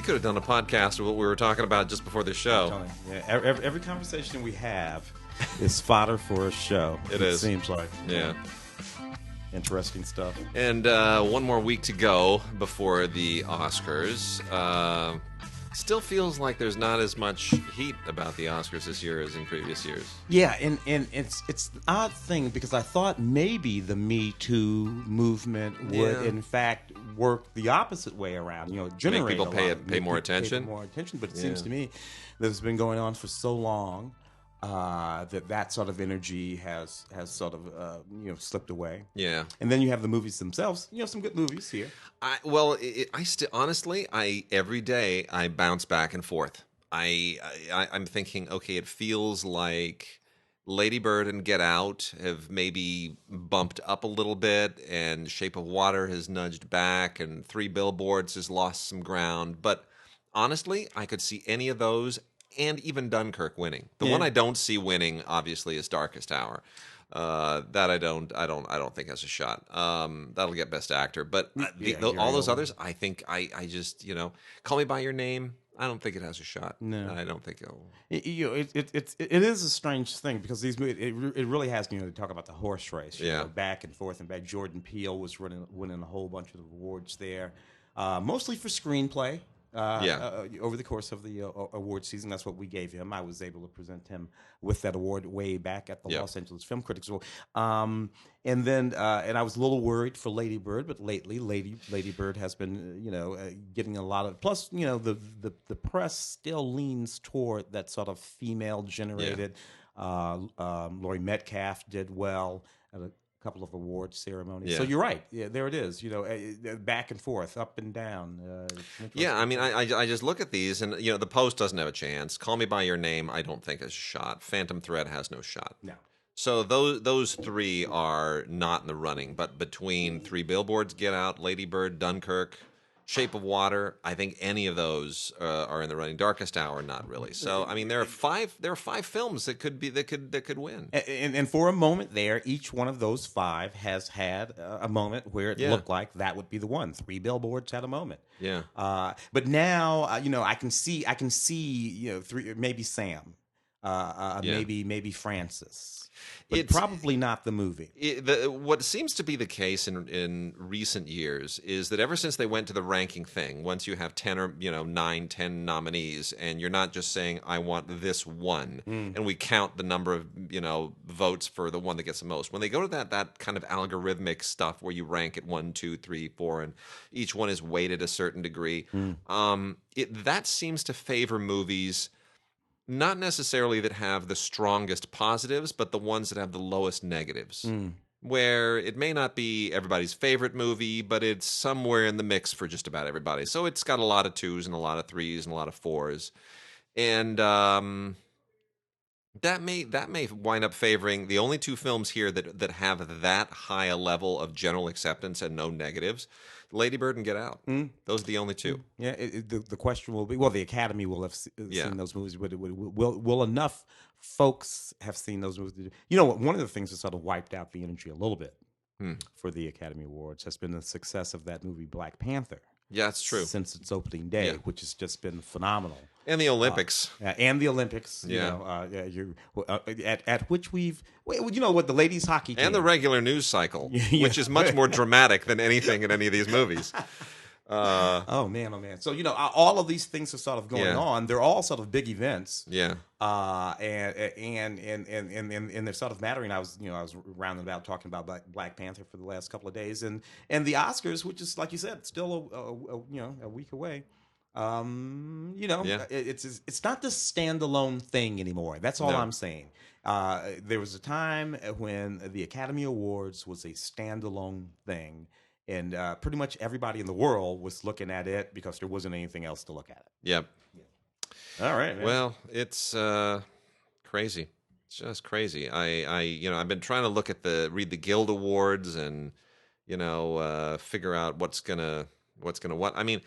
could have done a podcast of what we were talking about just before the show. Yeah, every conversation we have is fodder for a show. It is. Seems like. Yeah. Interesting stuff. And one more week to go before the Oscars. Still feels like there's not as much heat about the Oscars this year as in previous years. Yeah, and it's an odd thing because I thought maybe the Me Too movement would in fact work the opposite way around. You know, generate make people pay more attention. But it seems to me that it's been going on for so long that sort of energy has sort of slipped away. Yeah, and then you have the movies themselves. You know, some good movies here. Honestly, every day I bounce back and forth. I'm thinking, okay, it feels like Lady Bird and Get Out have maybe bumped up a little bit, and Shape of Water has nudged back, and Three Billboards has lost some ground. But honestly, I could see any of those, and even Dunkirk winning. The one I don't see winning, obviously, is Darkest Hour. That I don't think has a shot. That'll get Best Actor, but all those others, I think I just Call Me by Your Name. I don't think it has a shot. No, I don't think it'll. It is a strange thing because these movies, it really has. They talk about the horse race, back and forth and back. Jordan Peele was winning a whole bunch of awards there, mostly for screenplay. Over the course of the award season, that's what we gave him. I was able to present him with that award way back at the Los Angeles Film Critics Award. And I was a little worried for Lady Bird, but lately Lady Bird has been getting a lot of. Plus, the press still leans toward that sort of female generated. Laurie Metcalf did well at a couple of award ceremonies. So you're right. Yeah, there it is. Back and forth, up and down. I mean, I just look at these, and The Post doesn't have a chance. Call Me by Your Name, I don't think has a shot. Phantom Thread has no shot. No. So those three are not in the running. But between Three Billboards, Get Out, Lady Bird, Dunkirk, Shape of Water, I think any of those are in the running. Darkest Hour, not really. So I mean, there are five films that could win. And for a moment there, each one of those five has had a moment where it looked like that would be the one. Three Billboards had a moment. Yeah. But now I can see maybe Sam, maybe Francis. But it's probably not the movie. What seems to be the case in recent years is that ever since they went to the ranking thing, once you have 10 or 9, 10 nominees, and you're not just saying I want this one, and we count the number of votes for the one that gets the most. When they go to that kind of algorithmic stuff where you rank it 1, 2, 3, 4, and each one is weighted a certain degree, that seems to favor movies. Not necessarily that have the strongest positives, but the ones that have the lowest negatives. Where it may not be everybody's favorite movie, but it's somewhere in the mix for just about everybody. So it's got a lot of 2s and a lot of 3s and a lot of 4s. And that may wind up favoring the only 2 films here that have that high a level of general acceptance and no negatives. Lady Bird and Get Out. Those are the only 2. Yeah, the question will be, the Academy will have seen those movies, but will enough folks have seen those movies? One of the things that sort of wiped out the energy a little bit for the Academy Awards has been the success of that movie Black Panther. Yeah, that's true. Since its opening day, which has just been phenomenal. And the Olympics. And the Olympics. At which we've, the ladies hockey team. And the regular news cycle, which is much more dramatic than anything in any of these movies. Oh man! So all of these things are sort of going on. They're all sort of big events. Yeah. And they're sort of mattering. I was rounding about talking about Black Panther for the last couple of days, and the Oscars, which is like you said, still a week away. It's not this standalone thing anymore. That's all I'm saying. There was a time when the Academy Awards was a standalone thing. And pretty much everybody in the world was looking at it because there wasn't anything else to look at. Yep. All right, man. Well, it's crazy. It's just crazy. I've been trying to read the Guild Awards and figure out what's gonna what. I mean,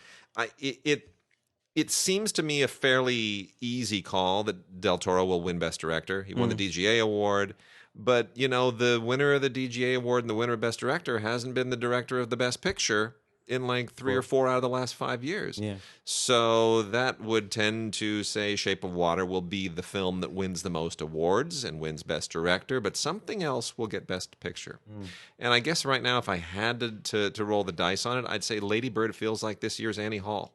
it seems to me a fairly easy call that Del Toro will win Best Director. He won the DGA award. But, the winner of the DGA award and the winner of Best Director hasn't been the director of the Best Picture in like 3 or 4 out of the last 5 years. Yeah. So that would tend to say Shape of Water will be the film that wins the most awards and wins Best Director, but something else will get Best Picture. And I guess right now, if I had to roll the dice on it, I'd say Lady Bird feels like this year's Annie Hall.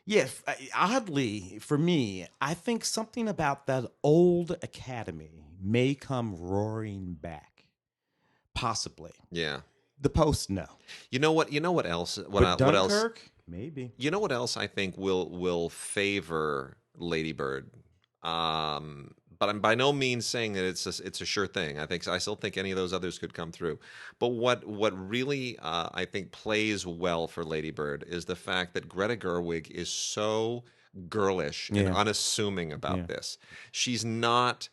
Yes, oddly, for me, I think something about that old Academy may come roaring back. Possibly. Yeah. The Post, no. You know what else? But What else? Dunkirk, maybe. You know what else I think will favor Lady Bird? But I'm by no means saying that it's a sure thing. I still think any of those others could come through. But what really I think plays well for Lady Bird is the fact that Greta Gerwig is so girlish and unassuming about this. She's not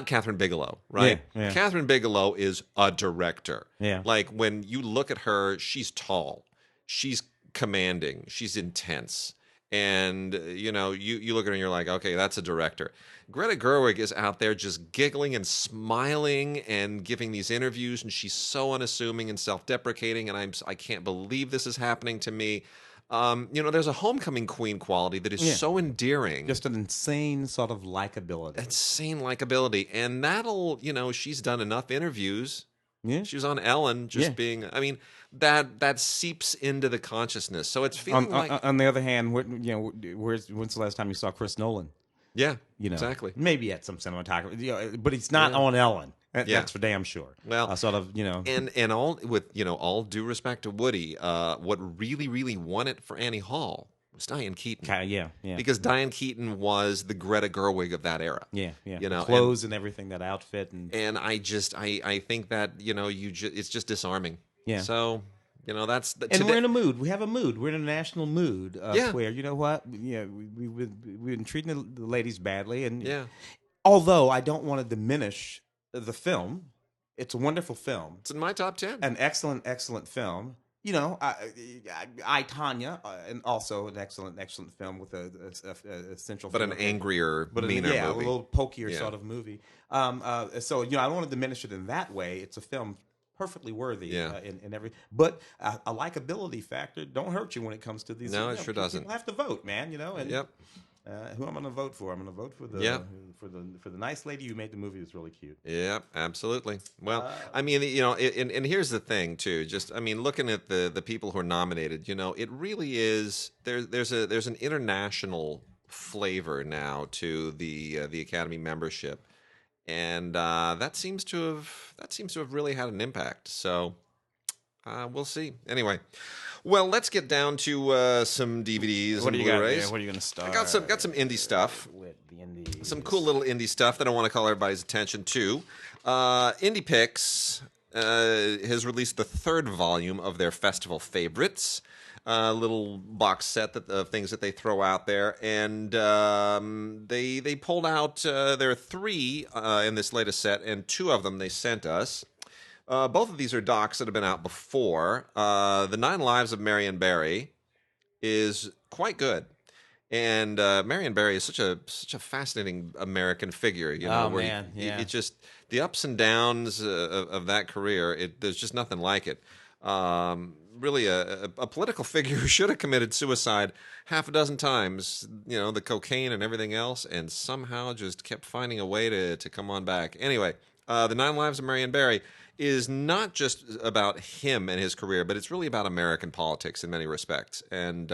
Catherine Bigelow, right? Yeah. Catherine Bigelow is a director. Yeah. Like when you look at her, she's tall, she's commanding, she's intense. And, you look at her and you're like, okay, that's a director. Greta Gerwig is out there just giggling and smiling and giving these interviews, and she's so unassuming and self-deprecating, and I can't believe this is happening to me. There's a homecoming queen quality that is so endearing. Just an insane sort of likability. Insane likability. And that'll, she's done enough interviews. Yeah. She was on Ellen being, that seeps into the consciousness. So it's feeling like... On the other hand, when's the last time you saw Chris Nolan? Yeah, exactly. Maybe at some cinematography, but he's not on Ellen. That's for damn sure. Well, and all with all due respect to Woody, what really, really won it for Annie Hall was Diane Keaton. Yeah. Because Diane Keaton was the Greta Gerwig of that era. Yeah. The clothes and everything, that outfit, and I think that it's just disarming. Yeah. So. That's and we're in a mood. We have a mood. We're in a national mood where you know what? We've been treating the ladies badly, and although I don't want to diminish the film, it's a wonderful film. It's in my top 10. An excellent film. I Tanya, and also an excellent film with a central, but an angrier, meaner movie. A little pokier sort of movie. So I don't want to diminish it in that way. It's a film perfectly worthy in every, but a likability factor don't hurt you when it comes to these. No, it sure doesn't. People have to vote, man. And who I'm going to vote for? I'm going to vote for the nice lady who made the movie. That's really cute. Yep, absolutely. Well, and here's the thing too. Just looking at the people who are nominated, it really is there's an international flavor now to the Academy membership. And that seems to have really had an impact. So we'll see. Anyway, well, let's get down to some DVDs and Blu-rays. What are you going to start? I got some indie stuff. Some cool little indie stuff that I want to call everybody's attention to. Indie Pix has released the 3rd volume of their festival favorites. Little box set of things that they throw out there, and they pulled out. There are 3 in this latest set, and 2 of them they sent us. Both of these are docs that have been out before. The 9 Lives of Marion Barry is quite good, and Marion Barry is such a fascinating American figure. It just the ups and downs of that career. There's just nothing like it. Really a political figure who should have committed suicide half a dozen times, the cocaine and everything else, and somehow just kept finding a way to come on back. Anyway, The 9 Lives of Marion Barry is not just about him and his career, but it's really about American politics in many respects, and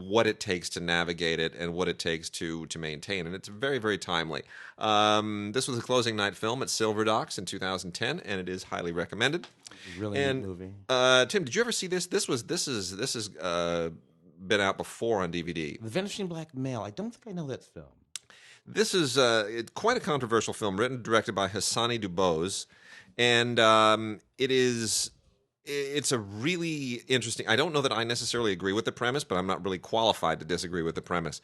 what it takes to navigate it and what it takes to maintain. And it's very, very timely. This was a closing night film at Silver Docs in 2010, and it is highly recommended. Really neat movie. Tim, did you ever see this? This has been out before on DVD. The Vanishing Black Male. I don't think I know that film. This is quite a controversial film, written and directed by Hassani Dubose, and it's a really interesting. I don't know that I necessarily agree with the premise, but I'm not really qualified to disagree with the premise.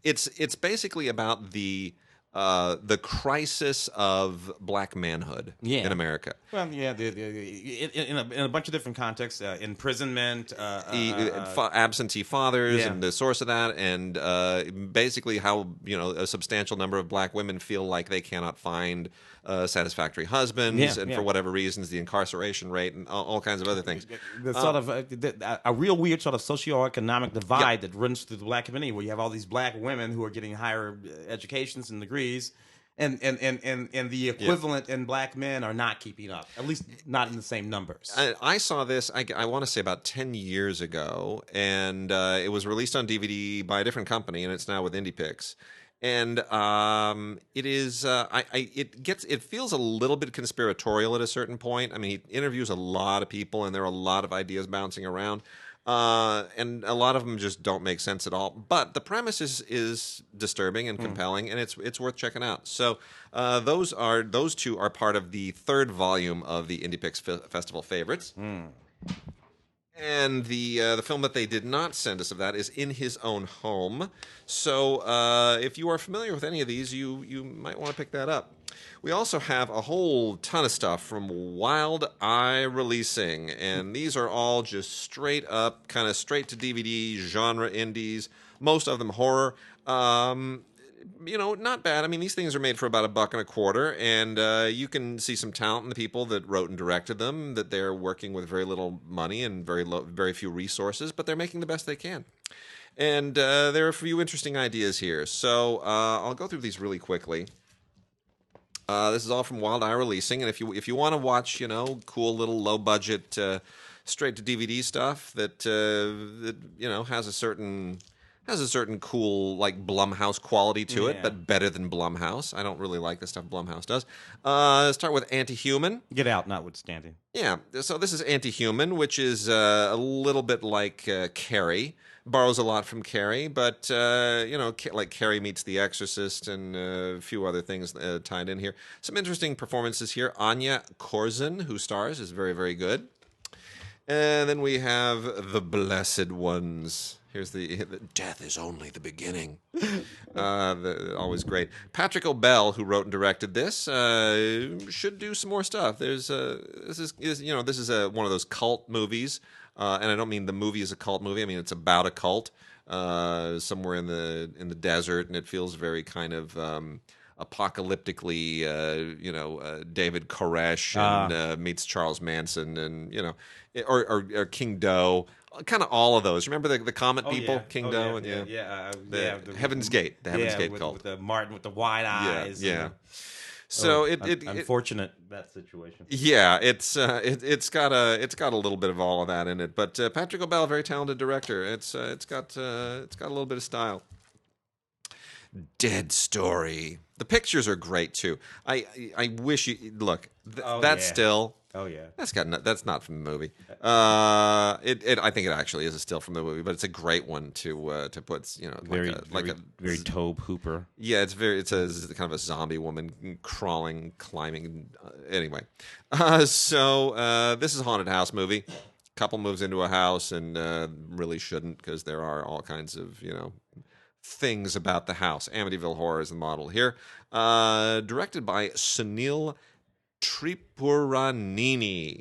It's basically about the the crisis of black manhood in America. Well, yeah, in a bunch of different contexts, imprisonment, absentee fathers, and the source of that, and basically how a substantial number of black women feel like they cannot find satisfactory husbands, and for whatever reasons, the incarceration rate and all kinds of other things. The sort of a real weird sort of socioeconomic divide that runs through the black community, where you have all these black women who are getting higher educations and degrees. And the equivalent in black men are not keeping up, at least not in the same numbers. I saw this, I want to say about 10 years ago, and it was released on DVD by a different company, and it's now with IndiePix. And it is, it feels a little bit conspiratorial at a certain point. I mean, he interviews a lot of people, and there are a lot of ideas bouncing around. And a lot of them just don't make sense at all. But the premise is disturbing and compelling, and it's worth checking out. So those two are part of the third volume of the IndiePix Festival favorites. And the film that they did not send us of that is In His Own Home. So if you are familiar with any of these, you might want to pick that up. We also have a whole ton of stuff from Wild Eye Releasing, and these are all just straight up, kind of straight to DVD genre indies. Most of them horror. Not bad. I mean, these things are made for about $1.25, and you can see some talent in the people that wrote and directed them. That they're working with very little money and very few resources, but they're making the best they can. And there are a few interesting ideas here. So I'll go through these really quickly. This is all from Wild Eye Releasing, and if you want to watch, cool little low budget, straight to DVD stuff that has a certain cool like Blumhouse quality to it, but better than Blumhouse. I don't really like the stuff Blumhouse does. Start with Antihuman. Get Out, notwithstanding. Yeah, so this is Antihuman, which is a little bit like Carrie. Borrows a lot from Carrie, but like Carrie meets The Exorcist and a few other things tied in here. Some interesting performances here. Anya Corzin, who stars, is very, very good. And then we have The Blessed Ones. Here's the Death is Only the Beginning. Always great. Patrick O'Bell, who wrote and directed this, should do some more stuff. This is one of those cult movies. And I don't mean the movie is a cult movie. I mean it's about a cult somewhere in the desert, and it feels very kind of apocalyptically, David Koresh and meets Charles Manson, and or King Doe, kind of all of those. Remember the Comet people, King Doe, and the Heaven's Gate, the Heaven's Gate cult, with the Martin with the wide eyes, So unfortunate that situation. Yeah, it's got a little bit of all of that in it. But Patrick O'Bell, very talented director. It's got a little bit of style. Dead Story. The pictures are great too. I wish you look. Still. Oh yeah. That's not from the movie. I think it actually is a still from the movie, but it's a great one to put. Very Tobe Hooper. Yeah, it's a kind of a zombie woman crawling, climbing. Anyway, so this is a haunted house movie. Couple moves into a house and really shouldn't, because there are all kinds of things about the house. Amityville Horror is the model here. Directed by Sunil Tripuranini.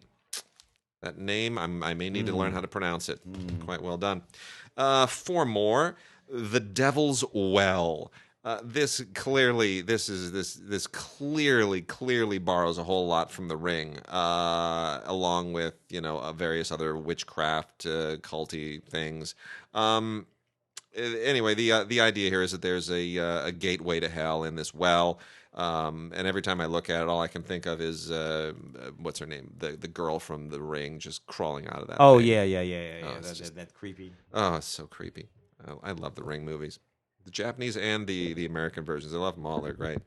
That name, I may need to learn how to pronounce it. Quite well done. 4 more. The Devil's Well. This clearly borrows a whole lot from The Ring, along with various other witchcraft, culty things. Anyway, the idea here is that there's a gateway to hell in this well. And every time I look at it, all I can think of is what's her name, the girl from The Ring, just crawling out of that. Oh thing. Yeah. Oh, That's creepy. Oh, it's so creepy. I love The Ring movies, the Japanese and the American versions. I love them all. They're great.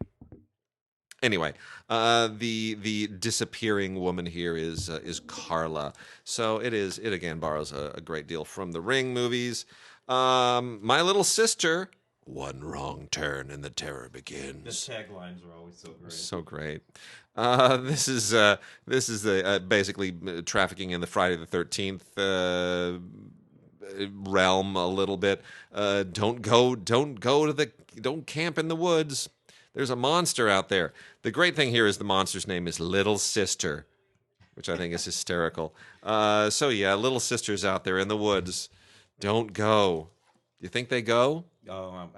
Anyway, the disappearing woman here is Carla. So it again borrows a great deal from The Ring movies. My Little Sister. One wrong turn and the terror begins. The taglines are always so great. So great. This is basically trafficking in the Friday the 13th realm a little bit. Don't camp in the woods. There's a monster out there. The great thing here is the monster's name is Little Sister, which I think is hysterical. So yeah, Little Sister's out there in the woods. Don't go. You think they go? Oh,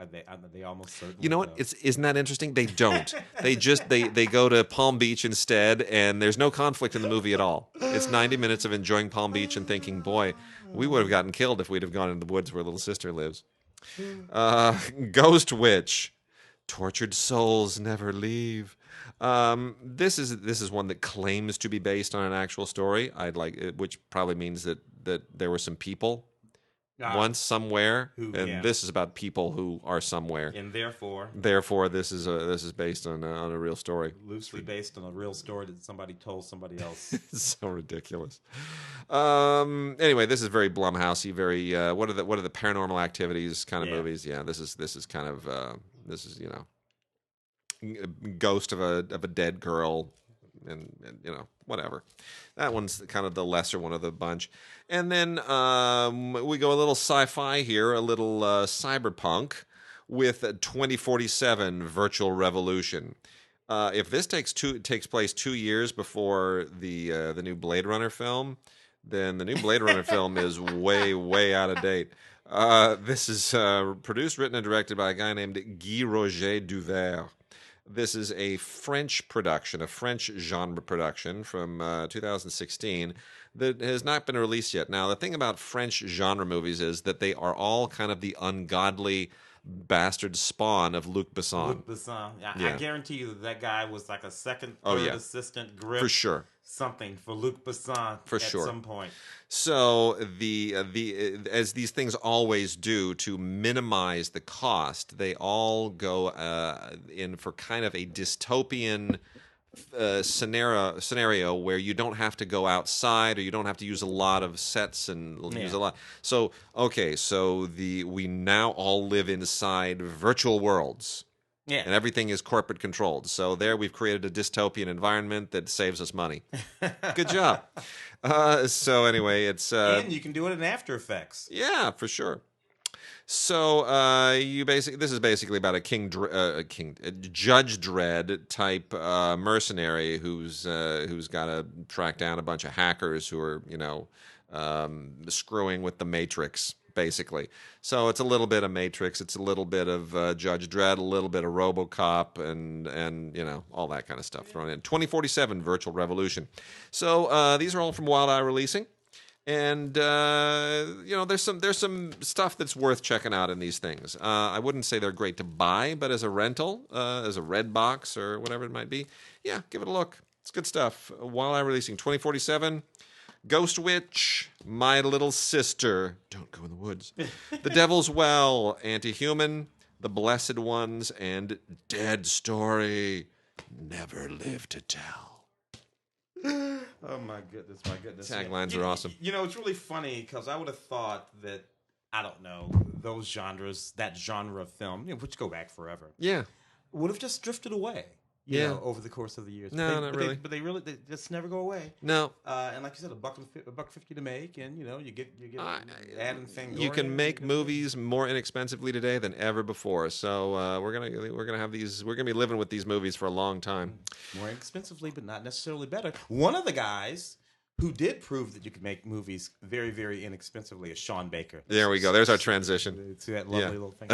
they almost certainly. You know what? Isn't that interesting? They don't. They go to Palm Beach instead, and there's no conflict in the movie at all. It's 90 minutes of enjoying Palm Beach and thinking, boy, we would have gotten killed if we'd have gone into the woods where Little Sister lives. Ghost Witch. Tortured souls never leave. This is one that claims to be based on an actual story. Which probably means that there were some people once somewhere, this is about people who are somewhere, and therefore this is based on a real story, loosely based on a real story that somebody told somebody else. It's so ridiculous. Anyway, this is very Blumhousey, very what are the paranormal activities kind of movies? Yeah, this is kind of ghost of a dead girl. And whatever. That one's kind of the lesser one of the bunch. And then we go a little sci-fi here, a little cyberpunk with 2047 Virtual Revolution. If this takes place 2 years before the new Blade Runner film, then the new Blade Runner film is way out of date. This is produced, written, and directed by a guy named Guy Roger Duvert. This is a French production, a French genre production from 2016 that has not been released yet. Now, the thing about French genre movies is that they are all kind of the ungodly bastard spawn of Luc Besson. Luc Besson. I guarantee you that guy was like a second, third assistant grip. For sure. Something for Luc Besson at some point. So as these things always do, to minimize the cost, they all go in for kind of a dystopian scenario where you don't have to go outside, or you don't have to use a lot of sets and use a lot. So we now all live inside virtual worlds. Yeah. And everything is corporate controlled. So there we've created a dystopian environment that saves us money. Good job. So anyway, it's... and you can do it in After Effects. Yeah, for sure. So this is basically about a Judge Dredd type mercenary who's got to track down a bunch of hackers who are, screwing with the Matrix. Basically, so it's a little bit of Matrix, it's a little bit of Judge Dredd, a little bit of RoboCop, and all that kind of stuff thrown in. 2047 Virtual Revolution. So these are all from Wild Eye Releasing, and there's some stuff that's worth checking out in these things. I wouldn't say they're great to buy, but as a rental, as a red box or whatever it might be, yeah, give it a look. It's good stuff. Wild Eye Releasing. 2047. Ghost Witch, My Little Sister, Don't Go in the Woods, The Devil's Well, Antihuman, The Blessed Ones, and Dead Story, Never Live to Tell. Oh, my goodness. Taglines are awesome. It's really funny because I would have thought that, I don't know, those genres, that genre of film, which go back forever, would have just drifted away. Over the course of the years. Not really. But they just never go away. No. And like you said, $1.50 to make, and you get adding things. You can make movies more inexpensively today than ever before. So we're gonna have these. We're gonna be living with these movies for a long time. More inexpensively, but not necessarily better. One of the guys who did prove that you could make movies very, very inexpensively is Sean Baker. There we go. There's our transition. To that lovely little thing.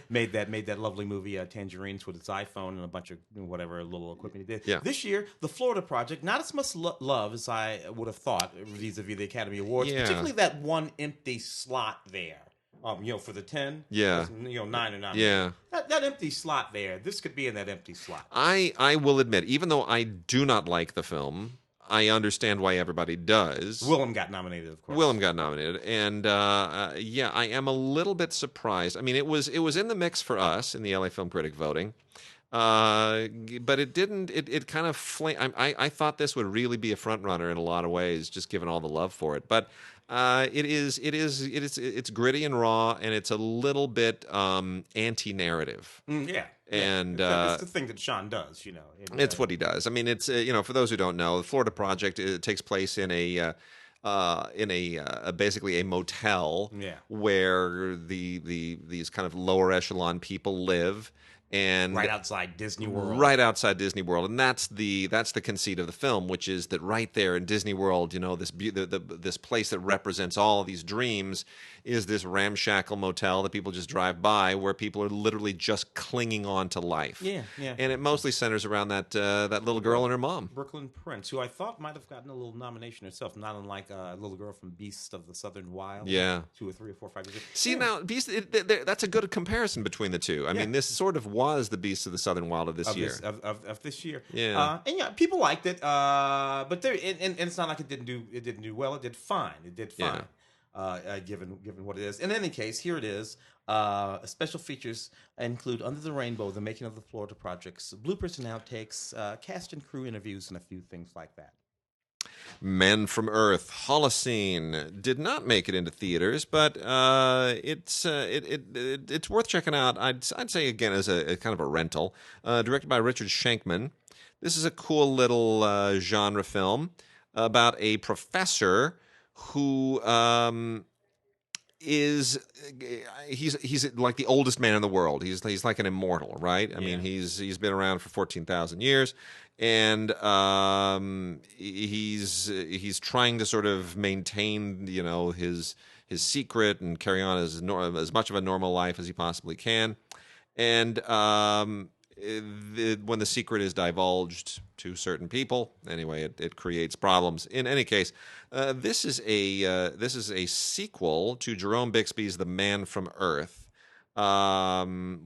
made that lovely movie, Tangerines, with its iPhone and a bunch of whatever little equipment he did. Yeah. This year, the Florida Project, not as much love as I would have thought vis-a-vis the Academy Awards, particularly that one empty slot there. For the 10, 9 or 9. Yeah, that empty slot there. This could be in that empty slot. I will admit, even though I do not like the film, I understand why everybody does. Willem got nominated, of course. Willem got nominated, and I am a little bit surprised. I mean, it was in the mix for us in the LA Film Critic voting, but it didn't. It kind of I thought this would really be a front runner in a lot of ways, just given all the love for it. But it's gritty and raw, and it's a little bit anti-narrative. And it's the thing that Sean does, it's what he does. I mean, it's for those who don't know, the Florida Project, it takes place in a basically a motel where these kind of lower echelon people live. And right outside Disney World. Right outside Disney World, and that's the conceit of the film, which is that right there in Disney World, this place that represents all of these dreams is this ramshackle motel that people just drive by, where people are literally just clinging on to life. Yeah. And it mostly centers around that little girl and her mom, Brooklyn Prince, who I thought might have gotten a little nomination herself, not unlike a little girl from Beasts of the Southern Wild. Yeah, 2 or 3 or 4 or 5 years ago. See, now that's a good comparison between the two. I mean, this sort of was the Beasts of the Southern Wild of this year. Of this year. Yeah. And people liked it. But there, and it's not like it didn't do well. It did fine. Given what it is. In any case, here it is. Special features include Under the Rainbow, the making of the Florida projects, bloopers and outtakes, cast and crew interviews, and a few things like that. Men from Earth, Holocene did not make it into theaters, but it's worth checking out. I'd say again as a kind of a rental. Directed by Richard Shankman. This is a cool little genre film about a professor who he's like the oldest man in the world. He's like an immortal, right? I mean, he's been around for 14,000 years. And he's trying to sort of maintain, his secret and carry on as much of a normal life as he possibly can. And when the secret is divulged to certain people, anyway, it creates problems. In any case, this is a sequel to Jerome Bixby's The Man from Earth,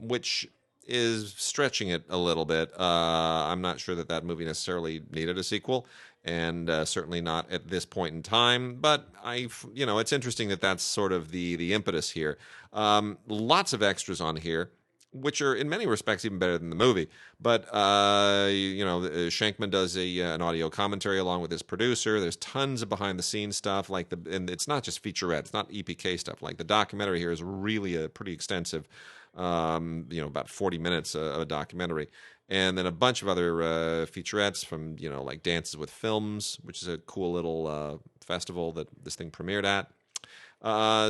which is stretching it a little bit. I'm not sure that movie necessarily needed a sequel, and certainly not at this point in time. But it's interesting that that's sort of the impetus here. Lots of extras on here, which are in many respects even better than the movie. But Shankman does an audio commentary along with his producer. There's tons of behind the scenes stuff, and it's not just featurette, it's not EPK stuff. Like the documentary here is really a pretty extensive. About 40 minutes of a documentary, and then a bunch of other featurettes from like Dances with Films, which is a cool little festival that this thing premiered at.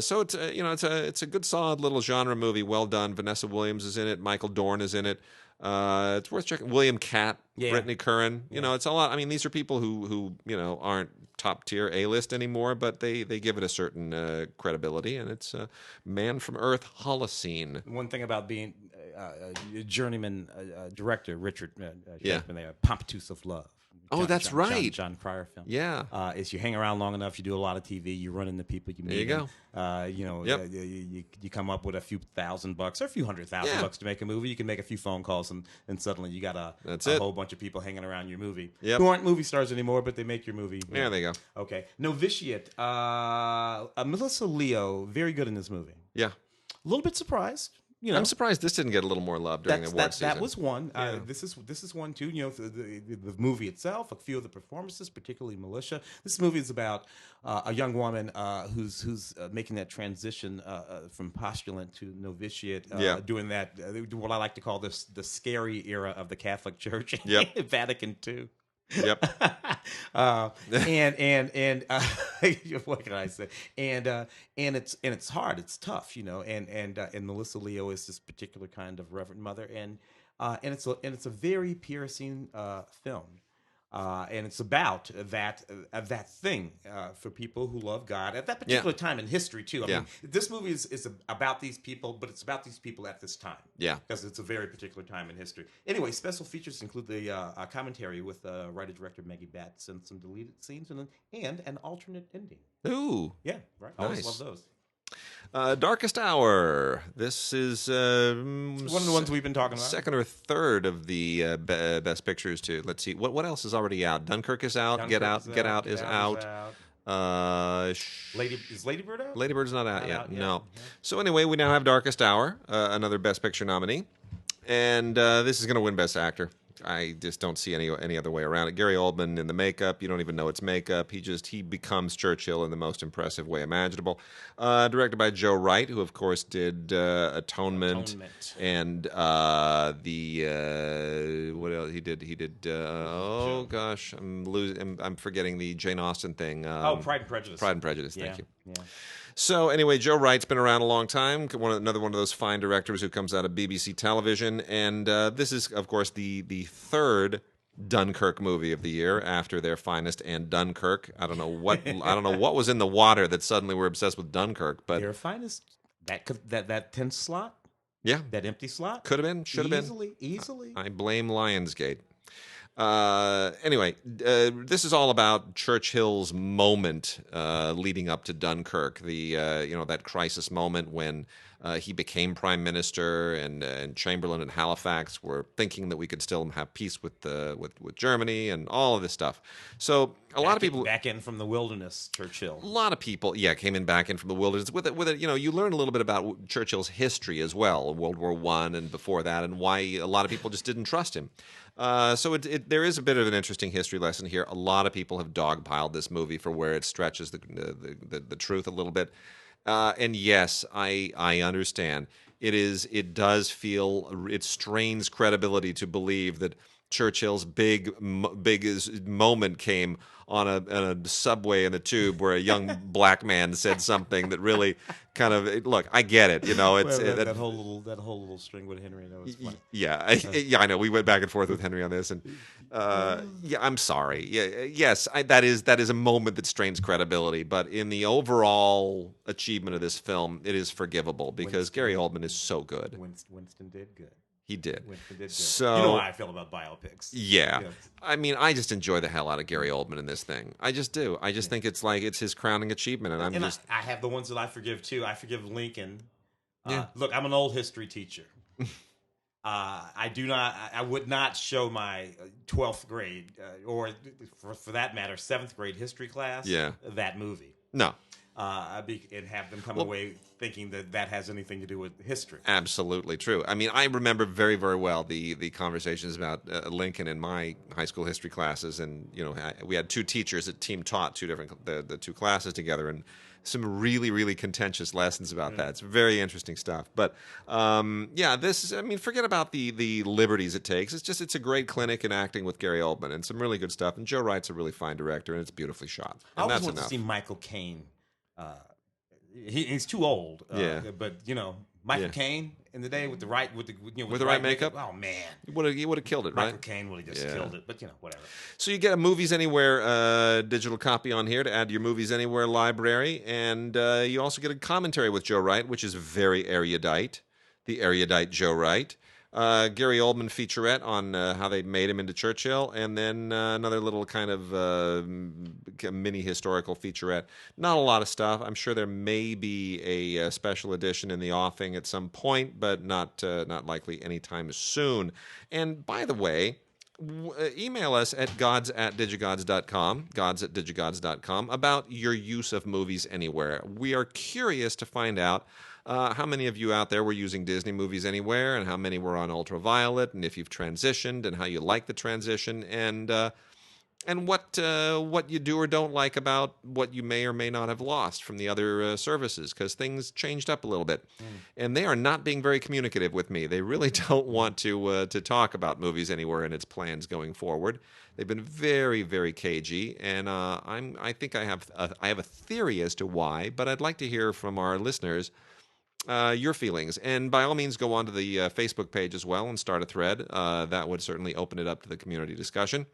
So it's a good solid little genre movie, well done. Vanessa Williams is in it, Michael Dorn is in it. It's worth checking. William Catt, Brittany Curran. It's a lot. I mean, these are people who aren't top tier A-list anymore, but they give it a certain credibility, and it's Man from Earth, Holocene. One thing about being a journeyman director, Richard Shankman, Pompouse of Love. That's right. John Cryer film. Yeah. Is you hang around long enough, you do a lot of TV, you run into people, you meet them. You come up with a few $1,000 or a few $100,000 to make a movie. You can make a few phone calls, and suddenly you got a whole bunch of people hanging around your movie who aren't movie stars anymore, but they make your movie. Yeah, there you go. Okay. Novitiate. Melissa Leo, very good in this movie. Yeah. A little bit surprised. I'm surprised this didn't get a little more love during the award season. That was one. This is one too. The movie itself, a few of the performances, particularly Militia. This movie is about a young woman who's making that transition from postulant to novitiate, doing that what I like to call the scary era of the Catholic Church, Vatican II. Yep. And what can I say? And it's hard. It's tough, and Melissa Leo is this particular kind of Reverend Mother, and it's a very piercing film. And it's about that thing for people who love God at that particular time in history too. I mean, this movie is about these people, but it's about these people at this time. Yeah, because it's a very particular time in history. Anyway, special features include the commentary with writer-director Maggie Batts and some deleted scenes and an alternate ending. Ooh, yeah, right. I always love those. Darkest Hour. This is one of the ones we've been talking about. Second or third of the best pictures too. Let's see what else is already out. Dunkirk is out. Get Out is out. Is Lady Bird out? Lady Bird's not out yet. No. Yeah. So anyway, we now have Darkest Hour, another Best Picture nominee, and this is going to win Best Actor. I just don't see any other way around it. Gary Oldman in the makeup, you don't even know it's makeup. He becomes Churchill in the most impressive way imaginable. Directed by Joe Wright, who of course did Atonement. And what else he did? He did I'm forgetting the Jane Austen thing. Pride and Prejudice. Pride and Prejudice. Thank you. Yeah. So anyway, Joe Wright's been around a long time. Another one of those fine directors who comes out of BBC television, and this is, of course, the third Dunkirk movie of the year after Their Finest and Dunkirk. I don't know what was in the water that suddenly we're obsessed with Dunkirk, but Their Finest, that 10th slot, yeah, that empty slot, could have been, should have been easily. I blame Lionsgate. Anyway, this is all about Churchill's moment leading up to Dunkirk. That crisis moment when he became prime minister, and Chamberlain and Halifax were thinking that we could still have peace with Germany and all of this stuff. So a lot of people back in from the wilderness, Churchill. A lot of people, came back in from the wilderness with it. You learn a little bit about Churchill's history as well, World War I and before that, and why a lot of people just didn't trust him. So there is a bit of an interesting history lesson here. A lot of people have dogpiled this movie for where it stretches the truth a little bit. And yes, I understand. It strains credibility to believe that Churchill's big moment came on a subway in a tube where a young black man said something that really kind of look. I get it, It's that whole little string with Henry. That was funny. Yeah, I know. We went back and forth with Henry on this, and I'm sorry. Yes, that is a moment that strains credibility, but in the overall achievement of this film, it is forgivable because Gary Oldman is so good. Winston did good. He did. So you know how I feel about biopics. Yeah. I mean, I just enjoy the hell out of Gary Oldman in this thing. I just do. I just think it's his crowning achievement, and I have the ones that I forgive too. I forgive Lincoln. Look, I'm an old history teacher. I would not show my 12th grade or for that matter 7th grade history class that movie. No. And have them come away thinking that has anything to do with history. Absolutely true. I mean, I remember very, very well the conversations about Lincoln in my high school history classes, and we had two teachers that team taught the two classes together, and some really, really contentious lessons about that. It's very interesting stuff. But this is, forget about the liberties it takes. It's a great clinic in acting with Gary Oldman and some really good stuff. And Joe Wright's a really fine director, and it's beautifully shot. And I always that's want enough. to see Michael Caine. He's too old. But Michael Caine in the day with the right makeup. Oh man, he would have killed it, right? Michael Caine would have just killed it. But whatever. So you get a Movies Anywhere digital copy on here to add to your Movies Anywhere library, and you also get a commentary with Joe Wright, which is very erudite. The erudite Joe Wright. Gary Oldman featurette on how they made him into Churchill, and then another little kind of mini historical featurette. Not a lot of stuff. I'm sure there may be a special edition in the offing at some point, but not likely anytime soon. And by the way, email us at gods@digigods.com about your use of Movies Anywhere. We are curious to find out how many of you out there were using Disney Movies Anywhere, and how many were on Ultraviolet, and if you've transitioned, and how you like the transition, and what you do or don't like about what you may or may not have lost from the other services, because things changed up a little bit. And they are not being very communicative with me. They really don't want to talk about Movies Anywhere and its plans going forward. They've been very, very cagey, and I think I have a theory as to why, but I'd like to hear from our listeners your feelings. And by all means, go onto the Facebook page as well and start a thread. That would certainly open it up to the community discussion.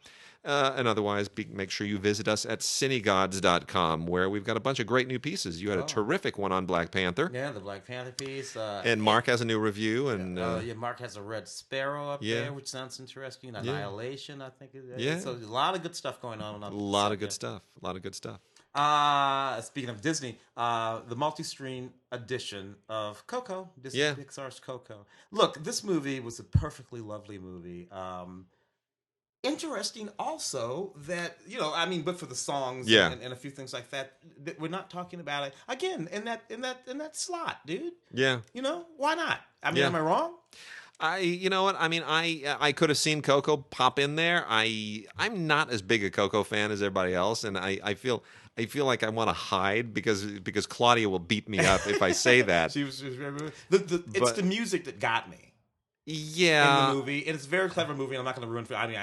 And otherwise, make sure you visit us at cinegods.com, where we've got a bunch of great new pieces. You had a terrific one on Black Panther. Yeah, the Black Panther piece. And Mark has a new review. And Mark has a Red Sparrow up there, which sounds interesting. Annihilation, I think. So a lot of good stuff going on. A lot of good stuff. Speaking of Disney, the multi-screen edition of Coco, Disney Pixar's Coco. Look, this movie was a perfectly lovely movie. Interesting also that, but for the songs and a few things like that we're not talking about it again in that slot, dude. Yeah. Why not? Am I wrong? You know what? I could have seen Coco pop in there. I'm not as big a Coco fan as everybody else, and I feel like I want to hide because Claudia will beat me up if I say that. It's the music that got me. Yeah. in the movie, and it's a very clever movie. And I'm not going to ruin it. I mean,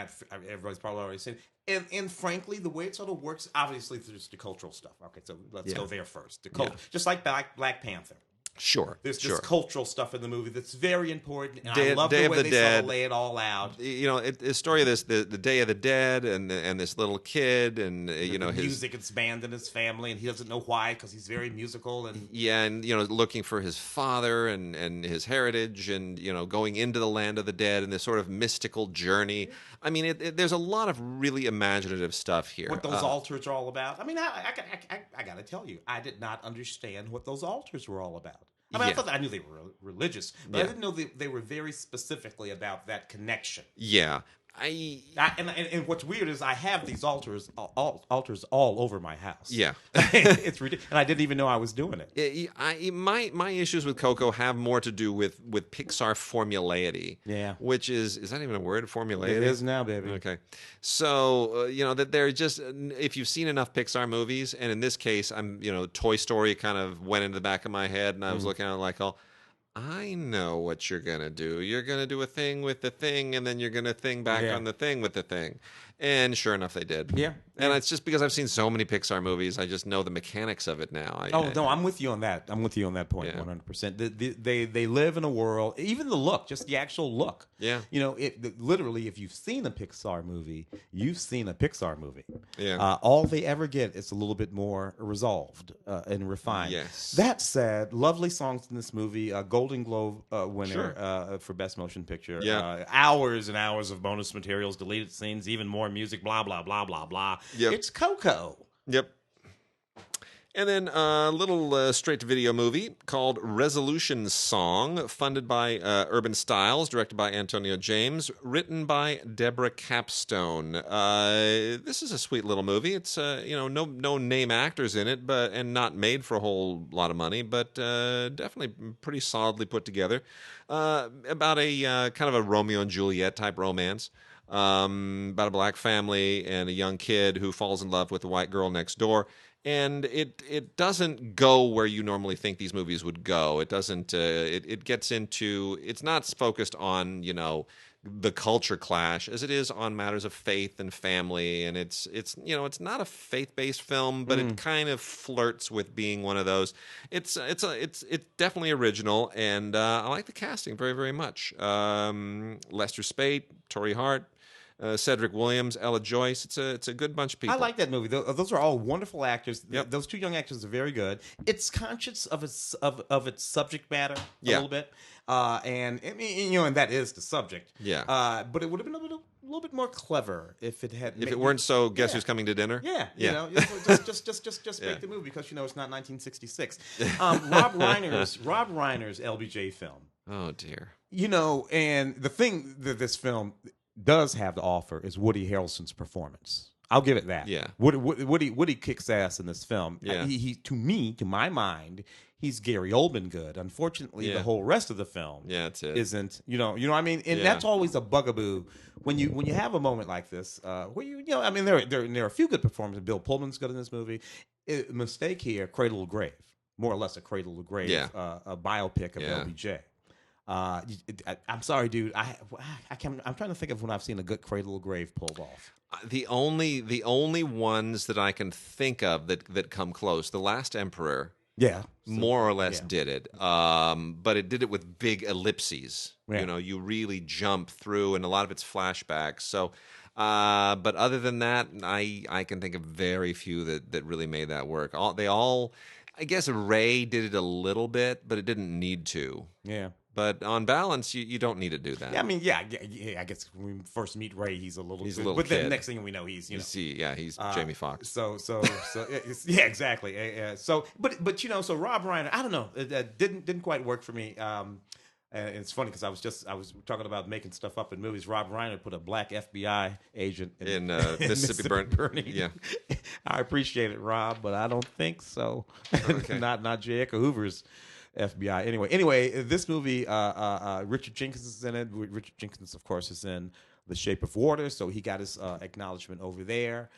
everybody's probably already seen it. And frankly, the way it sort of works, obviously, there's the cultural stuff. Okay, so let's go there first. Just like Black Panther. Sure. There's this cultural stuff in the movie that's very important, and I love Day the of way the they Dead. sort of lay it all out. You know, the story of this, the Day of the Dead, and this little kid, and you know, his music is banned in his family, and he doesn't know why because he's very musical, and and you know, looking for his father and his heritage, and you know, going into the land of the dead, and this sort of mystical journey. I mean, there's a lot of really imaginative stuff here. What those altars are all about. I mean, I got to tell you, I did not understand what those altars were all about. I mean, I knew they were religious, but I didn't know they were very specifically about that connection. Yeah. And what's weird is I have these altars all over my house. Yeah. It's ridiculous, and I didn't even know I was doing it. My issues with Coco have more to do with Pixar formulaity. Yeah. Which is that even a word? Formulaity? It is now, baby. Okay. So, you know, that they're just, if you've seen enough Pixar movies, and in this case, Toy Story kind of went into the back of my head, and I was looking at it like, I know what you're going to do. You're going to do a thing with the thing, and then you're going to thing back on the thing with the thing. And sure enough, they did. Yeah. And it's just because I've seen so many Pixar movies, I just know the mechanics of it now. No, I'm with you on that. I'm with you on that point, 100%. They live in a world, even the look, just the actual look. Yeah. You know, literally, if you've seen a Pixar movie, you've seen a Pixar movie. Yeah. All they ever get is a little bit more resolved and refined. Yes. That said, lovely songs in this movie. Golden Globe winner for Best Motion Picture. Yeah. Hours and hours of bonus materials, deleted scenes, even more music, blah, blah, blah, blah, blah. Yep. It's Coco. Yep. And then a little straight-to-video movie called Resolution Song, funded by Urban Styles, directed by Antonio James, written by Deborah Capstone. This is a sweet little movie. It's no name actors in it, and not made for a whole lot of money, but definitely pretty solidly put together. About a kind of a Romeo and Juliet type romance. About a black family and a young kid who falls in love with the white girl next door. And it doesn't go where you normally think these movies would go. It doesn't. It gets into. It's not focused on the culture clash as it is on matters of faith and family. And it's not a faith-based film, but it kind of flirts with being one of those. It's definitely original, and I like the casting very, very much. Lester Spate, Torrey Hart. Cedric Williams, Ella Joyce. It's a good bunch of people. I like that movie. Those are all wonderful actors. Yep. Those two young actors are very good. It's conscious of its subject matter a little bit, and I mean, and that is the subject. Yeah. But it would have been a little bit more clever if it had. If it weren't so, guess who's coming to dinner? Yeah. Just make the movie because it's not 1966. Rob Reiner's LBJ film. Oh dear. And the thing that this film does have to offer is Woody Harrelson's performance. I'll give it that. Yeah. Woody kicks ass in this film. Yeah. He to my mind, he's Gary Oldman good. Unfortunately, the whole rest of the film isn't. You know what I mean? And that's always a bugaboo when you have a moment like this. Where there are a few good performances. Bill Pullman's good in this movie. Mistake here, Cradle to Grave, more or less a Cradle to Grave, a biopic of LBJ. I'm sorry, dude. I'm trying to think of when I've seen a good Cradle to Grave pulled off. The only ones that I can think of that come close, The Last Emperor, more or less did it, but it did it with big ellipses. Yeah. You really jump through, and a lot of it's flashbacks. So, but other than that, I can think of very few that really made that work. I guess Ray did it a little bit, but it didn't need to. Yeah. But on balance, you don't need to do that. Yeah, I mean, I guess when we first meet Ray, he's a little kid. Then the next thing we know, he's Jamie Foxx. So exactly. So Rob Reiner, I don't know, it didn't quite work for me. And it's funny because I was talking about making stuff up in movies. Rob Reiner put a black FBI agent in Mississippi Burning. Yeah, I appreciate it, Rob, but I don't think so. Okay. not J. Edgar Hoover's FBI. Anyway, this movie, Richard Jenkins is in it. Richard Jenkins, of course, is in The Shape of Water, so he got his acknowledgement over there.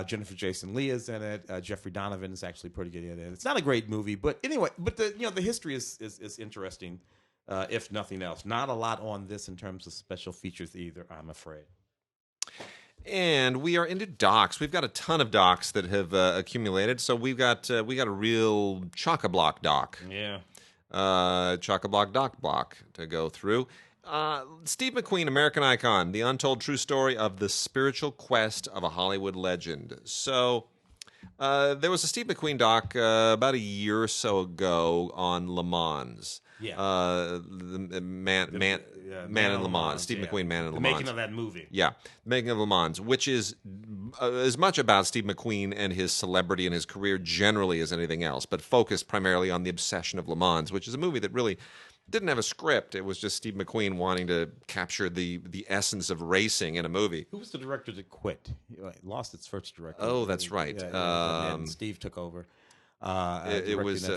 Jennifer Jason Leigh is in it. Jeffrey Donovan is actually pretty good in it. It's not a great movie, but anyway, the history is interesting if nothing else. Not a lot on this in terms of special features either, I'm afraid. And we are into docs. We've got a ton of docs that have accumulated. So we got a real chock-a-block doc. Yeah. Chock-a-block doc block to go through. Steve McQueen, American icon, the untold true story of the spiritual quest of a Hollywood legend. So there was a Steve McQueen doc about a year or so ago on Le Mans. Yeah. The Man in Le Mans. Steve McQueen, Man in Le Mans. The making of that movie. Yeah, Making of Le Mans, which is as much about Steve McQueen and his celebrity and his career generally as anything else, but focused primarily on the obsession of Le Mans, which is a movie that really didn't have a script. It was just Steve McQueen wanting to capture the essence of racing in a movie. Who was the director that quit? He lost its first director. Oh, that's right. And Steve took over. It was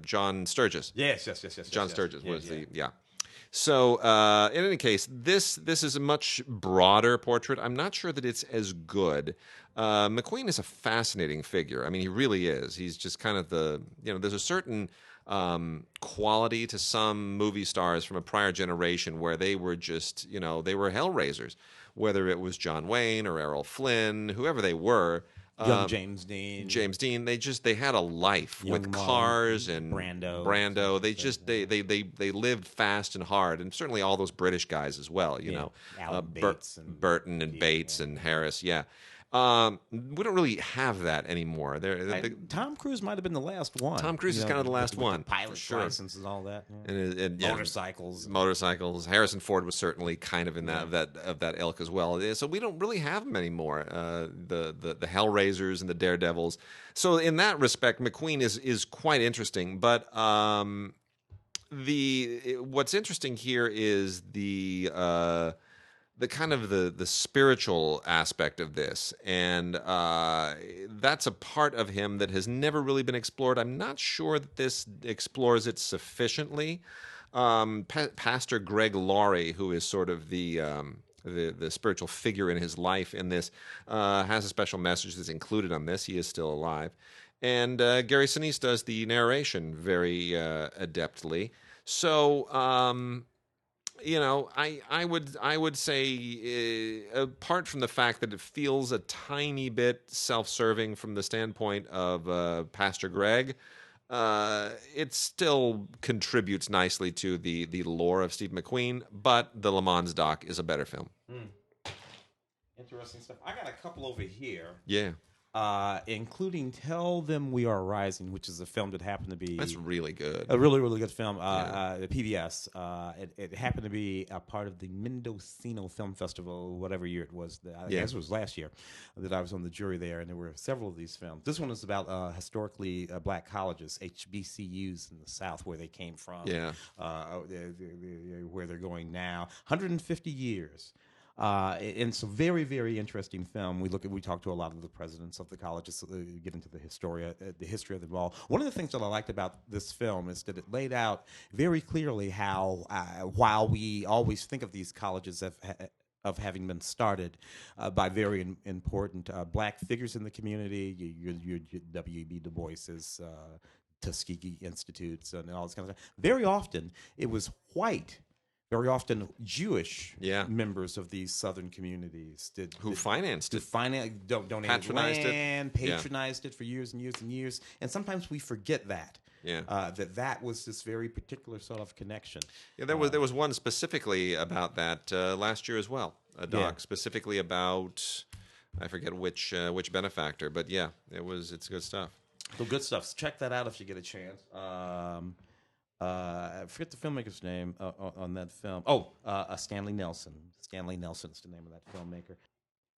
John Sturges. Yes. John Sturges was the. So in any case, this is a much broader portrait. I'm not sure that it's as good. McQueen is a fascinating figure. I mean, he really is. He's just kind of there's a certain quality to some movie stars from a prior generation where they were just, they were hellraisers, whether it was John Wayne or Errol Flynn, whoever they were. Young James Dean. They had a life with cars and Brando. They lived fast and hard, and certainly all those British guys as well. Burton and Bates and Harris. Yeah. We don't really have that anymore. Tom Cruise might have been the last one. Tom Cruise is kind of the last one. The pilot's license and all that. Yeah. And motorcycles. Harrison Ford was certainly kind of in that ilk as well. So we don't really have them anymore. The Hellraisers and the Daredevils. So in that respect, McQueen is quite interesting. But what's interesting here is the kind of the spiritual aspect of this, and that's a part of him that has never really been explored. I'm not sure that this explores it sufficiently. Pastor Greg Laurie, who is sort of the spiritual figure in his life in this, has a special message that's included on this. He is still alive. And Gary Sinise does the narration very adeptly. So I would say, apart from the fact that it feels a tiny bit self-serving from the standpoint of Pastor Greg, it still contributes nicely to the lore of Steve McQueen. But the Le Mans doc is a better film. Interesting stuff. I got a couple over here. Yeah. Including Tell Them We Are Rising, which is a film that happened to be... That's really good. A really, really good film. The PBS. It happened to be a part of the Mendocino Film Festival, whatever year it was. I guess it was last year that I was on the jury there, and there were several of these films. This one is about historically black colleges, HBCUs in the South, where they came from, where they're going now. 150 years. And it's a very, very interesting film. We talk to a lot of the presidents of the colleges, get into the history of them all. One of the things that I liked about this film is that it laid out very clearly how, while we always think of these colleges of having been started by very important black figures in the community, your W.E.B. Du Bois's, Tuskegee Institutes, and all this kind of stuff. Very often, it was white. Very often, Jewish members of these southern communities financed it, donated patronized land, patronized it for years and years and years, and sometimes we forget that. That was this very particular sort of connection. Yeah, there was one specifically about that last year as well. A doc specifically about, I forget which benefactor, but it's good stuff. So good stuff. So check that out if you get a chance. I forget the filmmaker's name on that film. Stanley Nelson. Stanley Nelson's the name of that filmmaker.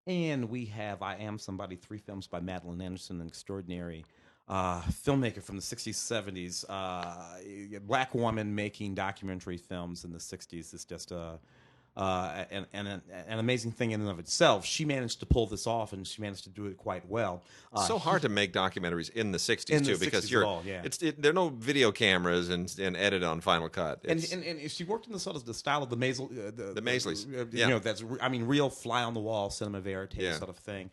And we have I Am Somebody, 3 films by Madeline Anderson, an extraordinary filmmaker from the 60s, 70s. A black woman making documentary films in the 60s is just an amazing thing in and of itself. She managed to pull this off, and she managed to do it quite well. So hard to make documentaries in the 60s, too, because there are no video cameras and edit on Final Cut. And she worked in the sort of the style of the Maisleys. That's real fly on the wall cinema verite sort of thing.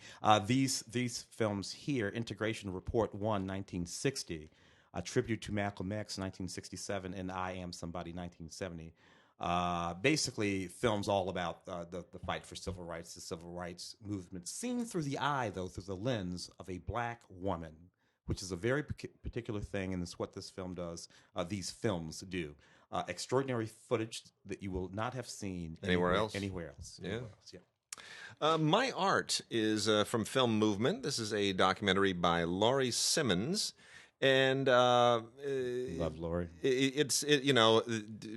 These films here, Integration Report 1, 1960. a tribute to Malcolm X, 1967, and I Am Somebody, 1970. Basically, films all about the fight for civil rights, the civil rights movement, seen through the eye, though, through the lens of a black woman, which is a very particular thing, and it's what this film does. These films do. Extraordinary footage that you will not have seen anywhere else. Yeah. My Art is from Film Movement. This is a documentary by Laurie Simmons. And love Laurie.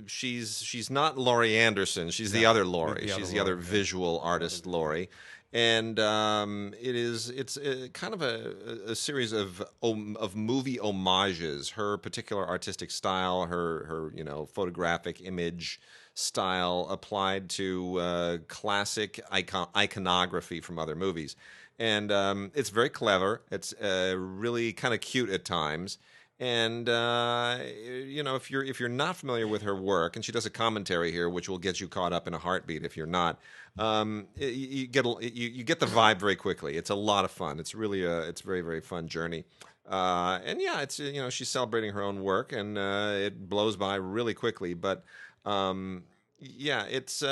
She's not Laurie Anderson. She's the other Laurie. She's the other visual artist Laurie. And it's kind of a series of movie homages. Her particular artistic style, her photographic image style applied to classic iconography from other movies. And it's very clever. It's really kind of cute at times. And if you're not familiar with her work, and she does a commentary here, which will get you caught up in a heartbeat if you're not, you get the vibe very quickly. It's a lot of fun. It's really it's a very, very fun journey. And yeah, it's she's celebrating her own work, and it blows by really quickly. But yeah, it's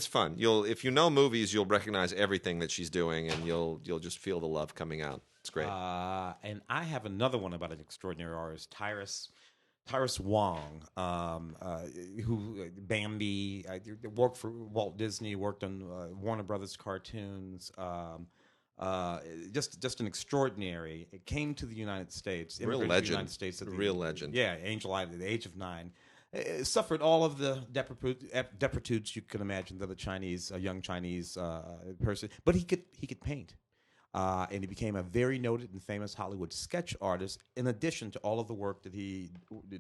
fun. If you know movies, you'll recognize everything that she's doing, and you'll just feel the love coming out. It's great. And I have another one about an extraordinary artist, Tyrus Wong, who Bambi, worked for Walt Disney, worked on Warner Brothers cartoons. Just an extraordinary. It came to the United States. Real legend. Real legend. Yeah, Angel Eye at the age of 9. Suffered all of the depritudes you can imagine that a young Chinese person, but he could paint. And he became a very noted and famous Hollywood sketch artist, in addition to all of the work that he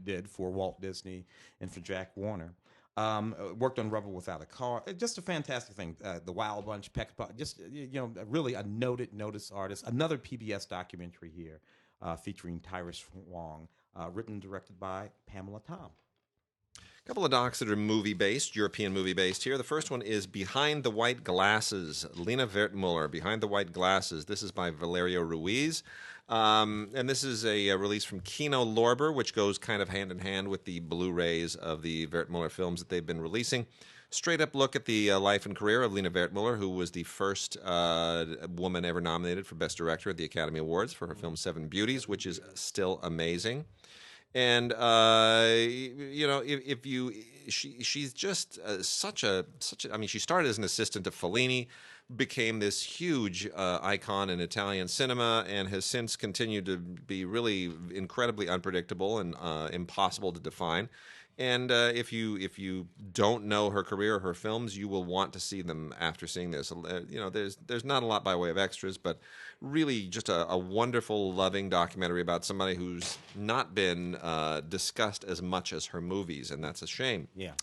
did for Walt Disney and for Jack Warner. Worked on Rebel Without a Car. Just a fantastic thing. The Wild Bunch, Peck, just really a noticed artist. Another PBS documentary here featuring Tyrus Wong, written and directed by Pamela Tom. A couple of docs that are movie-based, European movie-based here. The first one is Behind the White Glasses, Lena Wertmuller, Behind the White Glasses. This is by Valerio Ruiz. And this is a release from Kino Lorber, which goes kind of hand-in-hand with the Blu-rays of the Wertmuller films that they've been releasing. Straight-up look at the life and career of Lena Wertmuller, who was the first woman ever nominated for Best Director at the Academy Awards for her film Seven Beauties, which is still amazing. And she's just such a. I mean, she started as an assistant to Fellini, became this huge icon in Italian cinema, and has since continued to be really incredibly unpredictable and impossible to define. And if you don't know her career or her films, you will want to see them after seeing this. There's not a lot by way of extras, but really just a wonderful, loving documentary about somebody who's not been discussed as much as her movies, and that's a shame. Yeah.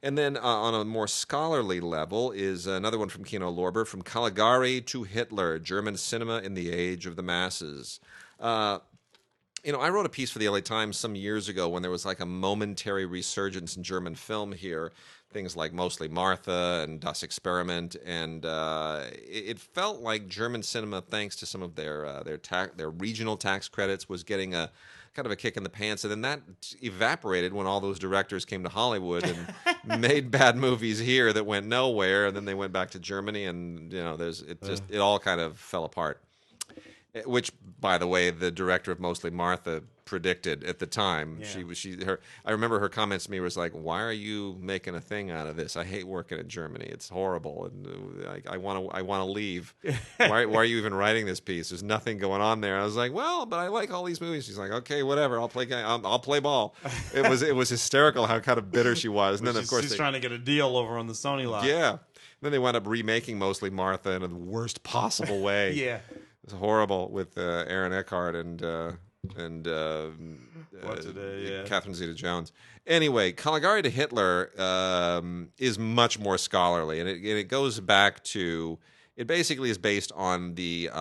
And then on a more scholarly level is another one from Kino Lorber, From Caligari to Hitler, German Cinema in the Age of the Masses. I wrote a piece for the LA Times some years ago when there was like a momentary resurgence in German film here, things like Mostly Martha and Das Experiment, and it felt like German cinema, thanks to some of their regional tax credits, was getting a kind of a kick in the pants, and then that evaporated when all those directors came to Hollywood and made bad movies here that went nowhere, and then they went back to Germany, and it all kind of fell apart. Which, by the way, the director of Mostly Martha predicted at the time. Yeah. I remember her comments to me was like, "Why are you making a thing out of this? I hate working in Germany. It's horrible, and I want to leave. Why are you even writing this piece? There's nothing going on there." I was like, "Well, but I like all these movies." She's like, "Okay, whatever. I'll play ball." It was hysterical how kind of bitter she was. And then of course she's trying to get a deal over on the Sony lot. Yeah. And then they wound up remaking Mostly Martha in the worst possible way. Yeah. It's horrible with Aaron Eckhart and Catherine Zeta-Jones. Anyway, Caligari to Hitler is much more scholarly, and it goes back to, it basically is based on the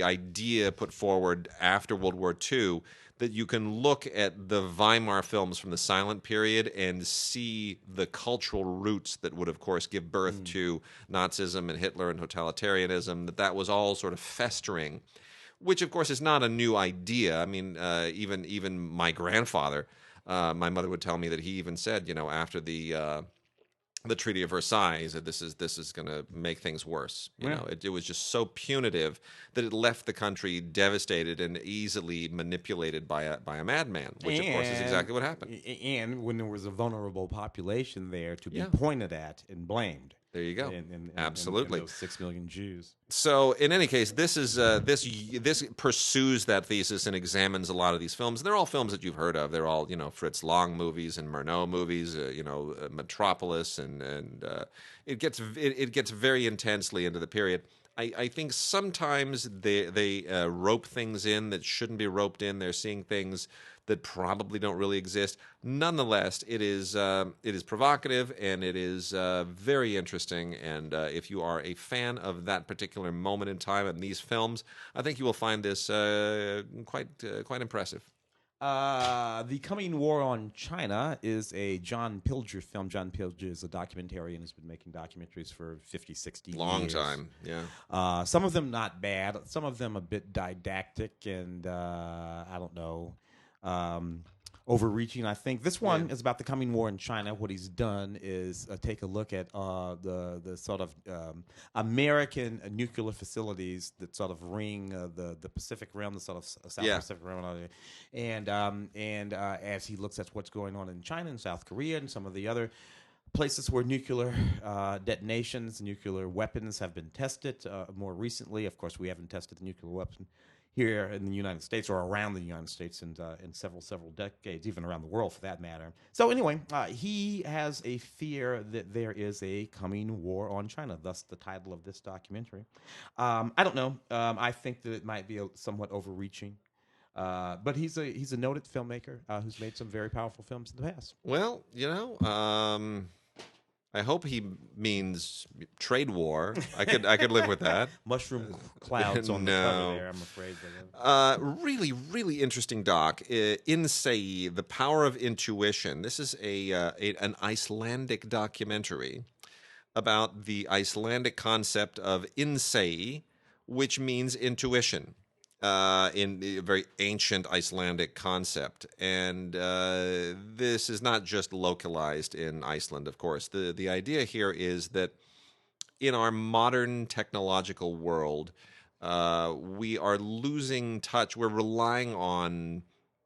idea put forward after World War II that you can look at the Weimar films from the silent period and see the cultural roots that would, of course, give birth to Nazism and Hitler and totalitarianism, that was all sort of festering which of course is not a new idea. I mean, even my grandfather, my mother would tell me that he even said, after the Treaty of Versailles, that this is going to make things worse. It was just so punitive that it left the country devastated and easily manipulated by a madman, which of course is exactly what happened. And when there was a vulnerable population there to be pointed at and blamed. There you go. Absolutely. And those 6 million Jews. So, in any case, this pursues that thesis and examines a lot of these films. They're all films that you've heard of. They're all Fritz Lang movies and Murnau movies. Metropolis, and it gets very intensely into the period. I think sometimes they rope things in that shouldn't be roped in. They're seeing things that probably don't really exist. Nonetheless, it is provocative, and it is very interesting. And if you are a fan of that particular moment in time and these films, I think you will find this quite impressive. The Coming War on China is a John Pilger film. John Pilger is a documentarian and has been making documentaries for 50, 60 years. Long time, yeah. Some of them not bad. Some of them a bit didactic and, I don't know, overreaching. I think this one is about the coming war in China. What he's done is take a look at the sort of American nuclear facilities that sort of ring the Pacific Rim, the sort of South Pacific Rim, and as he looks at what's going on in China and South Korea and some of the other places where nuclear detonations, nuclear weapons have been tested more recently. Of course, we haven't tested the nuclear weapon here in the United States or around the United States in several decades, even around the world for that matter. So anyway, he has a fear that there is a coming war on China, thus the title of this documentary. I don't know. I think that it might be somewhat overreaching. But he's a noted filmmaker who's made some very powerful films in the past. Well, I hope he means trade war. I could live with that. Mushroom clouds on the cover there, I'm afraid. Really, really interesting doc. Insei, The Power of Intuition. This is an Icelandic documentary about the Icelandic concept of insei, which means intuition. In a very ancient Icelandic concept. And this is not just localized in Iceland, of course. The idea here is that in our modern technological world, we are losing touch. We're relying on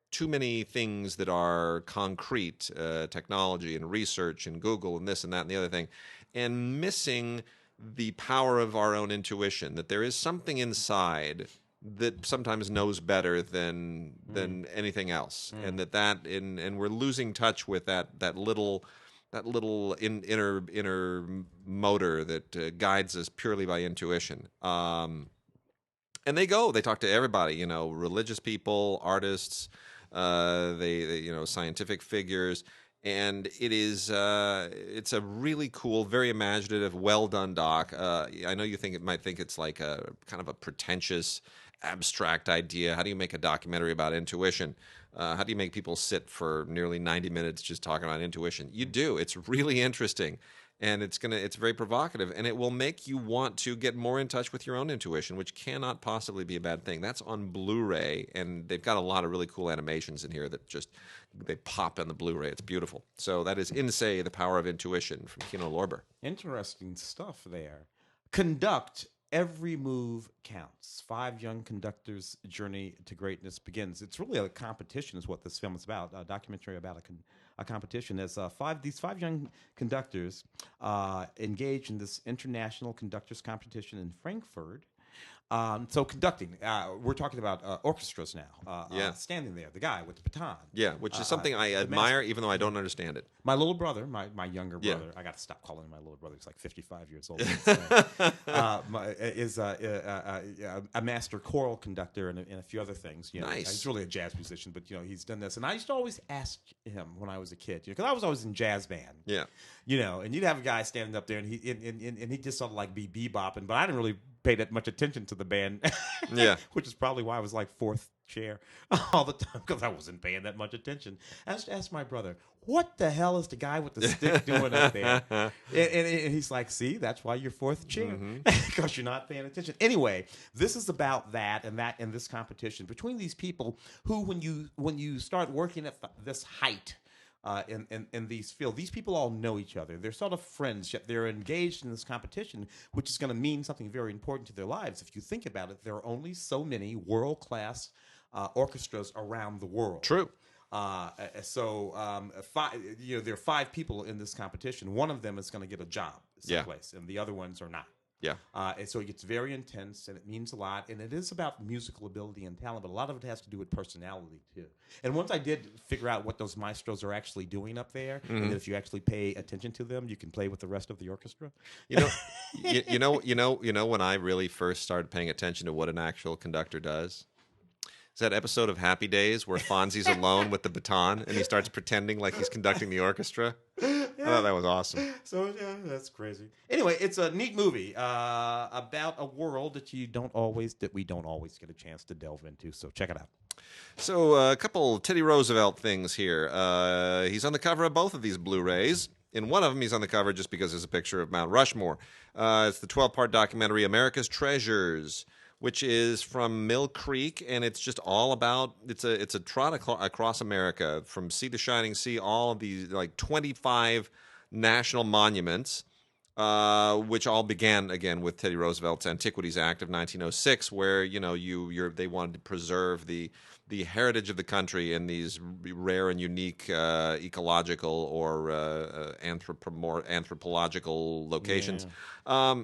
too many things that are concrete, technology and research and Google and this and that and the other thing, and missing the power of our own intuition, that there is something inside that sometimes knows better than anything else, and and we're losing touch with that little inner motor that guides us purely by intuition. And they talk to everybody, religious people, artists, they scientific figures, and it's a really cool, very imaginative, well done doc. I know you might think it's like a kind of a pretentious, abstract idea. How do you make a documentary about intuition? How do you make people sit for nearly 90 minutes just talking about intuition? You do. It's really interesting, and it's very provocative, and it will make you want to get more in touch with your own intuition, which cannot possibly be a bad thing. That's on Blu-ray, and they've got a lot of really cool animations in here that they pop on the Blu-ray. It's beautiful. So that is Insei, The Power of Intuition from Kino Lorber. Interesting stuff there. Conduct. Every move counts. 5 young conductors' journey to greatness begins. It's really a competition is what this film is about, a documentary about a competition. As these five young conductors engage in this international conductors competition in Frankfurt. So conducting, we're talking about orchestras now. Standing there, the guy with the baton. Yeah, which is something I admire, even though I don't understand it. My little brother, my younger brother, I got to stop calling him my little brother. He's like 55 years old. Is a master choral conductor and a few other things. Nice. He's really a jazz musician, but he's done this. And I used to always ask him when I was a kid, because I was always in jazz band. Yeah. And you'd have a guy standing up there, and he just sort of like be bebopping, but I didn't really pay that much attention to the band. Yeah. Which is probably why I was like fourth chair all the time, because I wasn't paying that much attention. I just asked my brother, what the hell is the guy with the stick doing up there? And he's like, see, that's why you're fourth chair, because you're not paying attention. Anyway, this is about that and this competition between these people who, when you start working at this height, in these fields, these people all know each other. They're sort of friends, yet they're engaged in this competition, which is going to mean something very important to their lives. If you think about it, there are only so many world-class orchestras around the world. True. There are 5 people in this competition. One of them is going to get a job someplace, and the other ones are not. Yeah. And so it gets very intense, and it means a lot. And it is about musical ability and talent, but a lot of it has to do with personality, too. And once I did figure out what those maestros are actually doing up there, and that if you actually pay attention to them, you can play with the rest of the orchestra. You know, when I really first started paying attention to what an actual conductor does? Is that episode of Happy Days where Fonzie's alone with the baton and he starts pretending like he's conducting the orchestra? I thought that was awesome. So, yeah, that's crazy. Anyway, it's a neat movie about a world that we don't always get a chance to delve into. So check it out. So a couple Teddy Roosevelt things here. He's on the cover of both of these Blu-rays. In one of them, he's on the cover just because there's a picture of Mount Rushmore. It's the 12-part documentary America's Treasures, which is from Mill Creek, and it's just all about it's a trot across America from sea to shining sea, all of these like 25 national monuments, which all began again with Teddy Roosevelt's Antiquities Act of 1906, where they wanted to preserve the heritage of the country in these rare and unique ecological or anthropological locations. Yeah.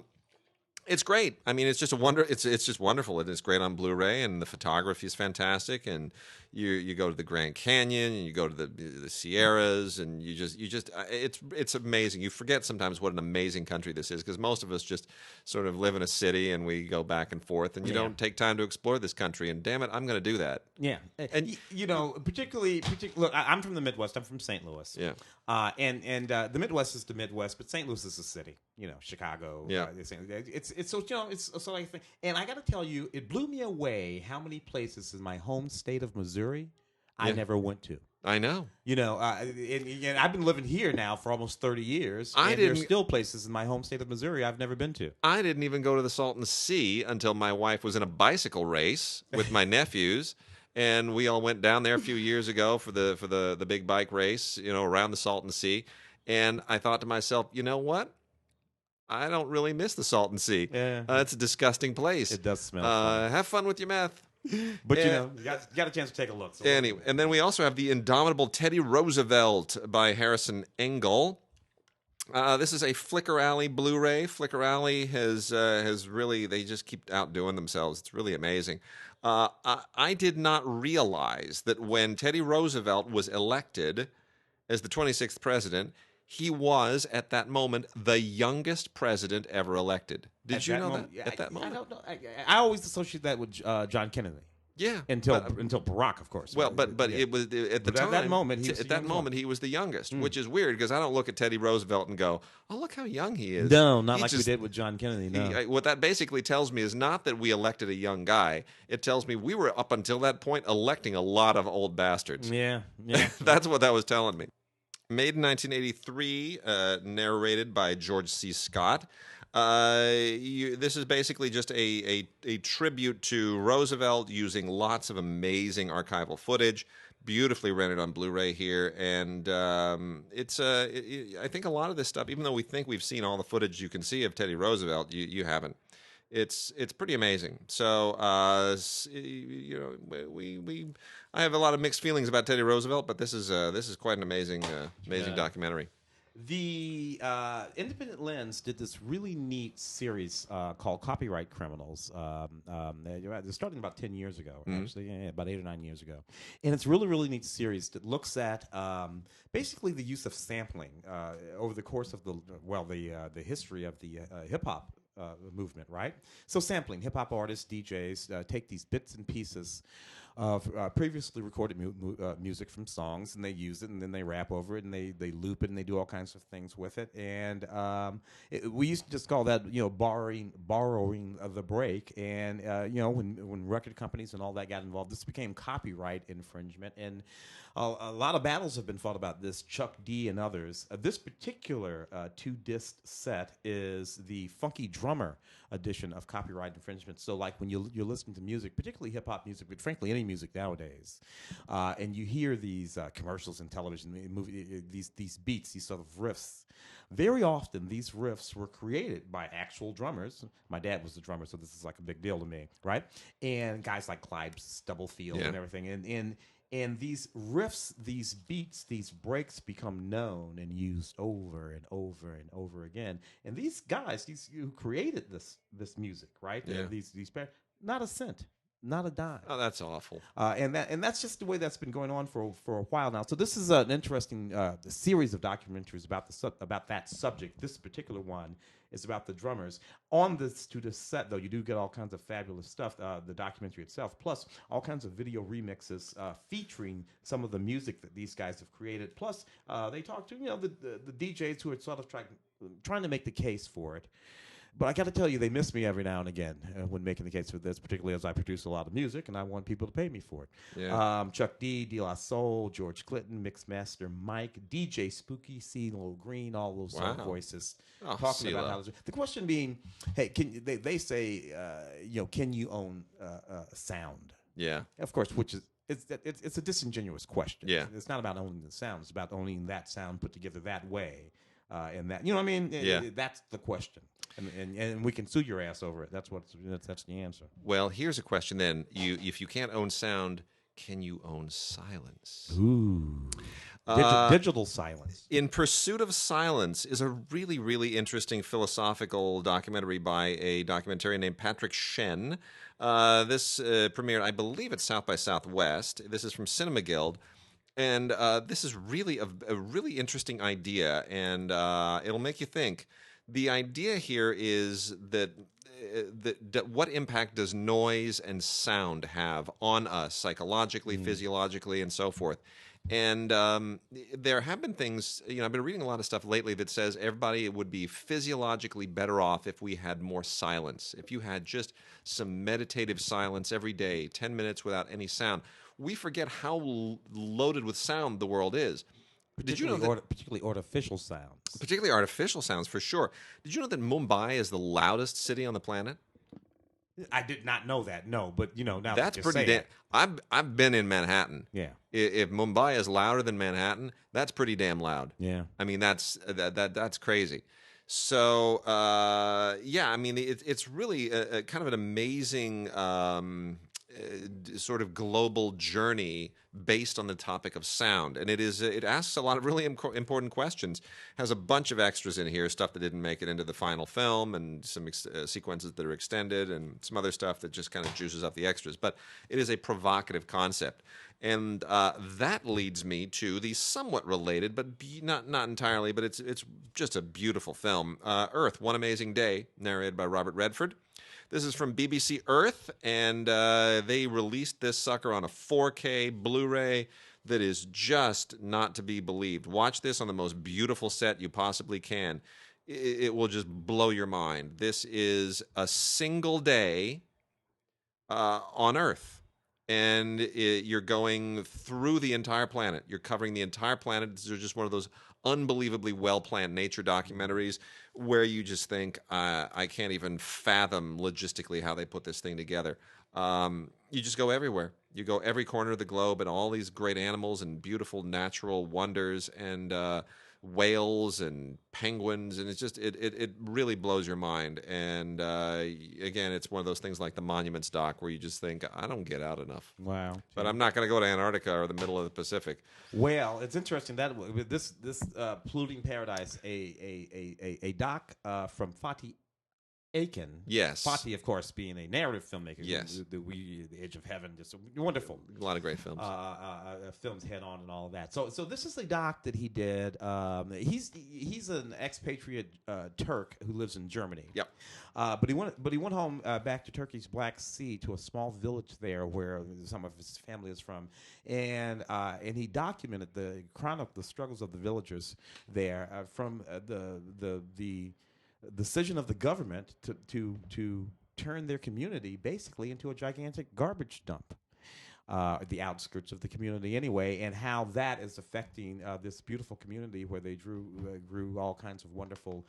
It's great. I mean, it's just It's just wonderful, and it's great on Blu-ray, and the photography is fantastic. And you go to the Grand Canyon, and you go to the Sierras, and it's amazing. You forget sometimes what an amazing country this is, because most of us just sort of live in a city and we go back and forth, and you don't take time to explore this country. And damn it, I'm going to do that. Yeah, and particularly, look, I'm from the Midwest. I'm from St. Louis. Yeah, and the Midwest is the Midwest, but St. Louis is a city. Chicago. Yeah, it's so it's so like, and I got to tell you, it blew me away how many places in my home state of Missouri I never went to. I know. And I've been living here now for almost 30 years. And there's still places in my home state of Missouri I've never been to. I didn't even go to the Salton Sea until my wife was in a bicycle race with my nephews. And we all went down there a few years ago for the big bike race, around the Salton Sea. And I thought to myself, you know what? I don't really miss the Salton Sea. Yeah. It's a disgusting place. It does smell funny. Have fun with your meth. But, you got a chance to take a look. So anyway, and then we also have The Indomitable Teddy Roosevelt by Harrison Engel. This is a Flickr Alley Blu-ray. Flickr Alley has really, they just keep outdoing themselves. It's really amazing. I did not realize that when Teddy Roosevelt was elected as the 26th president, he was, at that moment, the youngest president ever elected. Did you know that? At that moment? I don't know. I always associate that with John Kennedy. Yeah. Until Barack, of course. Well, but it was at the time. At that moment, he was the youngest, which is weird because I don't look at Teddy Roosevelt and go, "Oh, look how young he is." No, not like we did with John Kennedy. No. What that basically tells me is not that we elected a young guy. It tells me we were up until that point electing a lot of old bastards. Yeah. That's what that was telling me. Made in 1983, narrated by George C. Scott. This is basically just a tribute to Roosevelt using lots of amazing archival footage, beautifully rendered on Blu-ray here, and I think a lot of this stuff, even though we think we've seen all the footage you can see of Teddy Roosevelt, you haven't. It's pretty amazing. So I have a lot of mixed feelings about Teddy Roosevelt, but this is quite an amazing documentary. The Independent Lens did this really neat series called Copyright Criminals. They're starting about 10 years ago, actually, about 8 or 9 years ago. And it's really, really neat series that looks at basically the use of sampling over the course of the history of the hip-hop movement, right? So sampling, hip-hop artists, DJs take these bits and pieces previously recorded music from songs, and they use it, and then they rap over it, and they loop it, and they do all kinds of things with it. And we used to just call that, borrowing the break. And when record companies and all that got involved, this became copyright infringement. And a lot of battles have been fought about this. Chuck D and others. This particular 2-disc set is the Funky Drummer edition of copyright infringement. So, like when you're listening to music, particularly hip hop music, but frankly any music nowadays, and you hear these commercials in television, these beats, these sort of riffs. Very often, these riffs were created by actual drummers. My dad was the drummer, so this is like a big deal to me, right? And guys like Clyde Stubblefield and everything, and these riffs, these beats, these breaks become known and used over and over and over again. And these guys, who created this music, right? Yeah. These not a cent, not a dime. Oh, that's awful. And that's just the way that's been going on for a while now. So this is an interesting series of documentaries about that subject. This particular one is about the drummers. On this set, though, you do get all kinds of fabulous stuff. The documentary itself, plus all kinds of video remixes featuring some of the music that these guys have created. Plus, they talk to the DJs who are sort of trying to make the case for it. But I got to tell you, they miss me every now and again when making the case for this, particularly as I produce a lot of music and I want people to pay me for it. Yeah. Chuck D, De La Soul, George Clinton, Mixmaster Mike, DJ Spooky, CeeLo Green, all those sort of voices talking about how the question being, hey, they say, can you own sound? Yeah. Of course, which is it's a disingenuous question. Yeah. It's not about owning the sound. It's about owning that sound put together that way. And that, what I mean? That's the question. And we can sue your ass over it. That's the answer. Well, here's a question then. If you can't own sound, can you own silence? Ooh. Digital silence. In Pursuit of Silence is a really, really interesting philosophical documentary by a documentarian named Patrick Shen. This premiered, I believe, at South by Southwest. This is from Cinema Guild. And this is really a really interesting idea, and it'll make you think. The idea here is that what impact does noise and sound have on us psychologically, physiologically, and so forth? And there have been things, I've been reading a lot of stuff lately that says everybody would be physiologically better off if we had more silence. If you had just some meditative silence every day, 10 minutes without any sound. We forget how loaded with sound the world is. Did you know that, particularly artificial sounds? Particularly artificial sounds, for sure. Did you know that Mumbai is the loudest city on the planet? I did not know that. No, but now that's pretty damn. I've been in Manhattan. Yeah. If Mumbai is louder than Manhattan, that's pretty damn loud. Yeah. I mean, that's crazy. So it's really a kind of an amazing sort of global journey based on the topic of sound, and it asks a lot of really important questions. Has a bunch of extras in here, stuff that didn't make it into the final film, and some sequences that are extended, and some other stuff that just kind of juices up the extras. But it is a provocative concept, and that leads me to the somewhat related, but not entirely, but it's just a beautiful film, Earth: One Amazing Day, narrated by Robert Redford. This is from BBC Earth, and they released this sucker on a 4K Blu-ray that is just not to be believed. Watch this on the most beautiful set you possibly can. It will just blow your mind. This is a single day on Earth, and you're going through the entire planet. You're covering the entire planet. This is just one of those unbelievably well-planned nature documentaries where you just think, I can't even fathom logistically how they put this thing together. You just go everywhere. You go every corner of the globe, and all these great animals and beautiful natural wonders, and whales and penguins, and it really blows your mind. And again, it's one of those things like the Monuments doc where you just think, I don't get out enough. Wow. But I'm not going to go to Antarctica or the middle of the Pacific. Well, it's interesting that with this Polluting Paradise, a doc from Fatih Aiken. Yes. Fati, of course, being a narrative filmmaker. Yes. The Edge of Heaven, just wonderful. A lot of great films. Films head on and all of that. So this is a doc that he did. He's an expatriate Turk who lives in Germany. Yep. But he went home back to Turkey's Black Sea to a small village there where some of his family is from, and he documented the struggles of the villagers there from the decision of the government to turn their community basically into a gigantic garbage dump. The outskirts of the community anyway, and how that is affecting this beautiful community where they grew all kinds of wonderful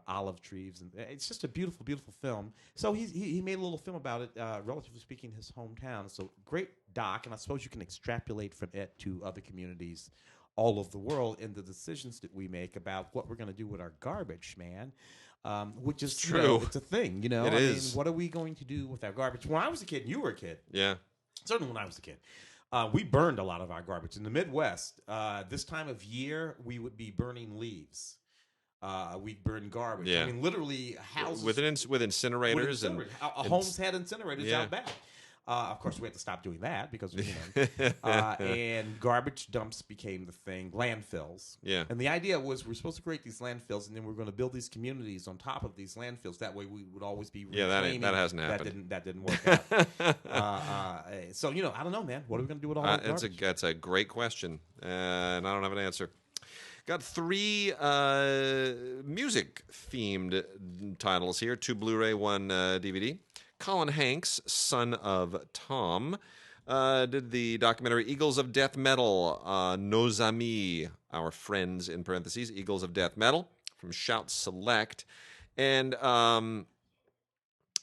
olive trees, and it's just a beautiful, beautiful film. So he made a little film about it, relatively speaking, his hometown. So great doc, and I suppose you can extrapolate from it to other communities all over the world in the decisions that we make about what we're going to do with our garbage, man. Which is true. It's a thing, you know. It is. What are we going to do with our garbage? When I was a kid, and you were a kid. Yeah. Certainly when I was a kid. We burned a lot of our garbage. In the Midwest, this time of year, we would be burning leaves. We'd burn garbage. Yeah. I mean, literally houses. With incinerators. Homes had incinerators out back. Of course, we had to stop doing that because, and garbage dumps became the thing, landfills. Yeah. And the idea was we're supposed to create these landfills, and then we're going to build these communities on top of these landfills. That way we would always be reclaiming. That hasn't happened. That didn't work out. So, I don't know, man. What are we going to do with all that garbage? That's a great question, and I don't have an answer. Got 3 music-themed titles here, 2 Blu-ray, 1 DVD. Colin Hanks, son of Tom, did the documentary Eagles of Death Metal, Nos Amis, our friends in parentheses, Eagles of Death Metal, from Shout Select. And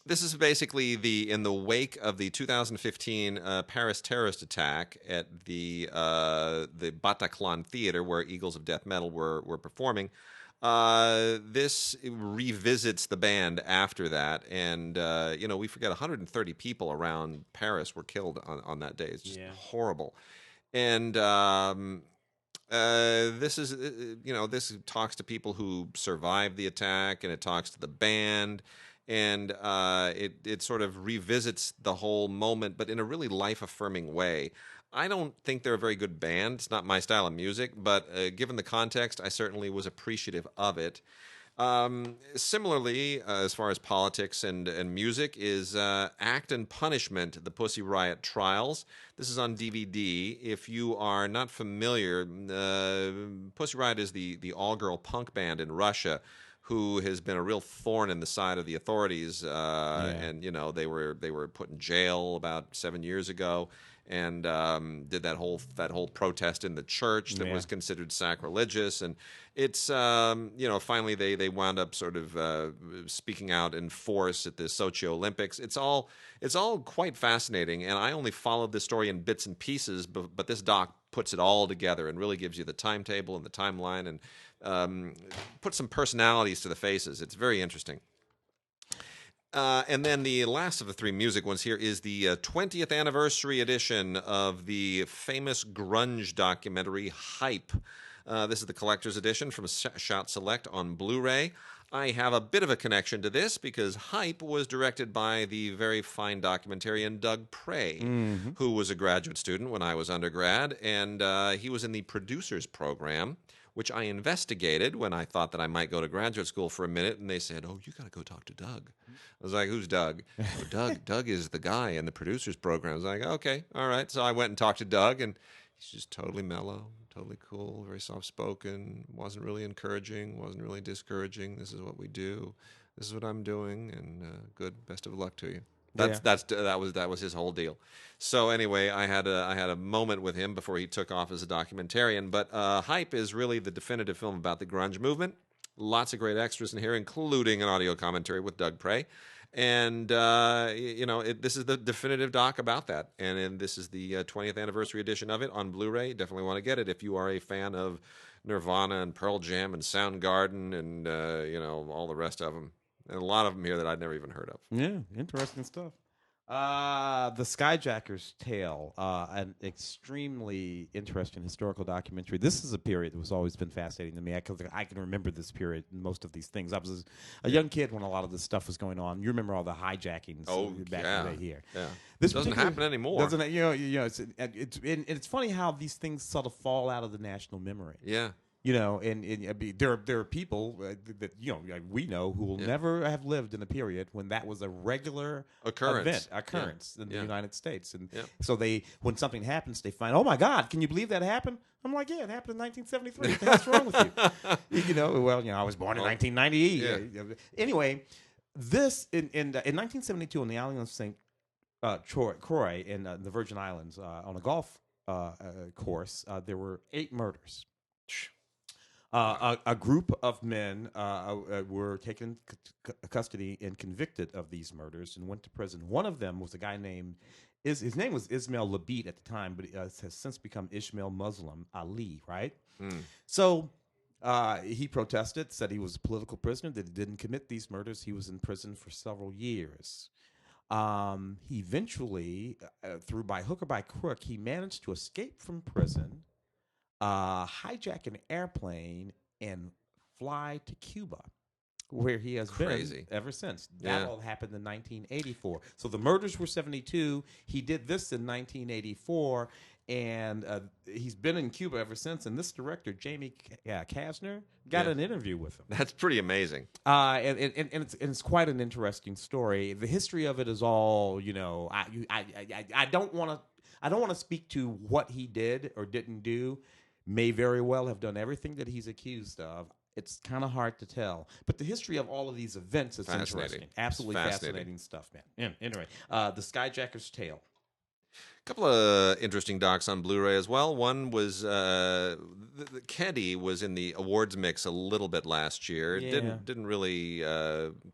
this is basically in the wake of the 2015 Paris terrorist attack at the Bataclan Theater, where Eagles of Death Metal were performing. This revisits the band after that, and we forget 130 people around Paris were killed on that day. It's just horrible. And this is this talks to people who survived the attack, and it talks to the band, and it sort of revisits the whole moment, but in a really life-affirming way. I don't think they're a very good band. It's not my style of music, but given the context, I certainly was appreciative of it. Similarly, as far as politics and music, is Act and Punishment, the Pussy Riot Trials. This is on DVD. If you are not familiar, Pussy Riot is the all-girl punk band in Russia who has been a real thorn in the side of the authorities. And, they were put in jail about 7 years ago. And did that whole protest in the church that was considered sacrilegious, and it's finally they wound up sort of speaking out in force at the Sochi Olympics. It's all quite fascinating, and I only followed this story in bits and pieces, but this doc puts it all together and really gives you the timetable and the timeline, and puts some personalities to the faces. It's very interesting. And then the last of the 3 music ones here is the 20th anniversary edition of the famous grunge documentary Hype. This is the collector's edition from Shout Select on Blu-ray. I have a bit of a connection to this because Hype was directed by the very fine documentarian Doug Prey, who was a graduate student when I was undergrad, and he was in the producer's program, which I investigated when I thought that I might go to graduate school for a minute, and they said, "Oh, you got to go talk to Doug." I was like, "Who's Doug?" "Oh, Doug is the guy in the producer's program." I was like, "Okay, all right." So I went and talked to Doug, and he's just totally mellow, totally cool, very soft-spoken, wasn't really encouraging, wasn't really discouraging. "This is what we do. This is what I'm doing, and good, best of luck to you." That was his whole deal. So anyway, I had a moment with him before he took off as a documentarian. But Hype is really the definitive film about the grunge movement. Lots of great extras in here, including an audio commentary with Doug Prey. And this is the definitive doc about that. And this is the 20th anniversary edition of it on Blu-ray. Definitely want to get it if you are a fan of Nirvana and Pearl Jam and Soundgarden and all the rest of them. And a lot of them here that I'd never even heard of. Yeah, interesting stuff. The Skyjacker's Tale, an extremely interesting historical documentary. This is a period that was always been fascinating to me because I can remember this period and most of these things. I was a young kid when a lot of this stuff was going on. You remember all the hijackings back in the day here. Yeah. This doesn't happen anymore. Doesn't it's funny how these things sort of fall out of the national memory. Yeah. And there are people that we know who will never have lived in a period when that was a regular occurrence in the United States, and so when something happens, they find, oh my God, can you believe that happened? I'm like, yeah, it happened in 1973. What's wrong with you? I was born in 1990. Yeah. Anyway, this in 1972 on the island of St. Croix in the Virgin Islands on a golf course, there were 8 murders. A group of men were taken custody and convicted of these murders and went to prison. One of them was a guy named, his name was Ismail Labid at the time, but has since become Ishmael Muslim Ali, right? So he protested, said he was a political prisoner, that he didn't commit these murders. He was in prison for several years. He eventually, by hook or by crook, he managed to escape from prison, hijack an airplane, and fly to Cuba, where he has been ever since. That all happened in 1984. So the murders were 72. He did this in 1984, and he's been in Cuba ever since. And this director, Jamie Kasner, got an interview with him. That's pretty amazing. And it's quite an interesting story. The history of it is all, I don't want to speak to what he did or didn't do. May very well have done everything that he's accused of. It's kind of hard to tell. But the history of all of these events is interesting. Absolutely fascinating stuff, man. Anyway, The Skyjacker's Tale. A couple of interesting docs on Blu-ray as well. One was Keddy was in the awards mix a little bit last year. Didn't really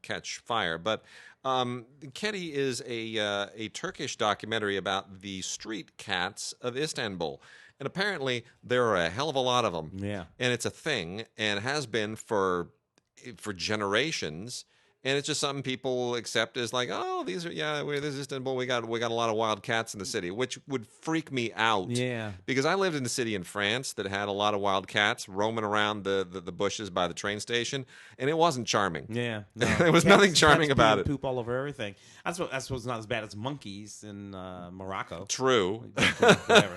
catch fire, but Keddy is a Turkish documentary about the street cats of Istanbul. And apparently there are a hell of a lot of them. Yeah. And it's a thing, and has been for generations. And it's just something people accept as like, oh, this is Istanbul. We got a lot of wild cats in the city, which would freak me out. Yeah. Because I lived in a city in France that had a lot of wild cats roaming around the bushes by the train station, and it wasn't charming. Yeah. No. There was nothing charming about it. Poop all over everything. I suppose not as bad as monkeys in Morocco. True. There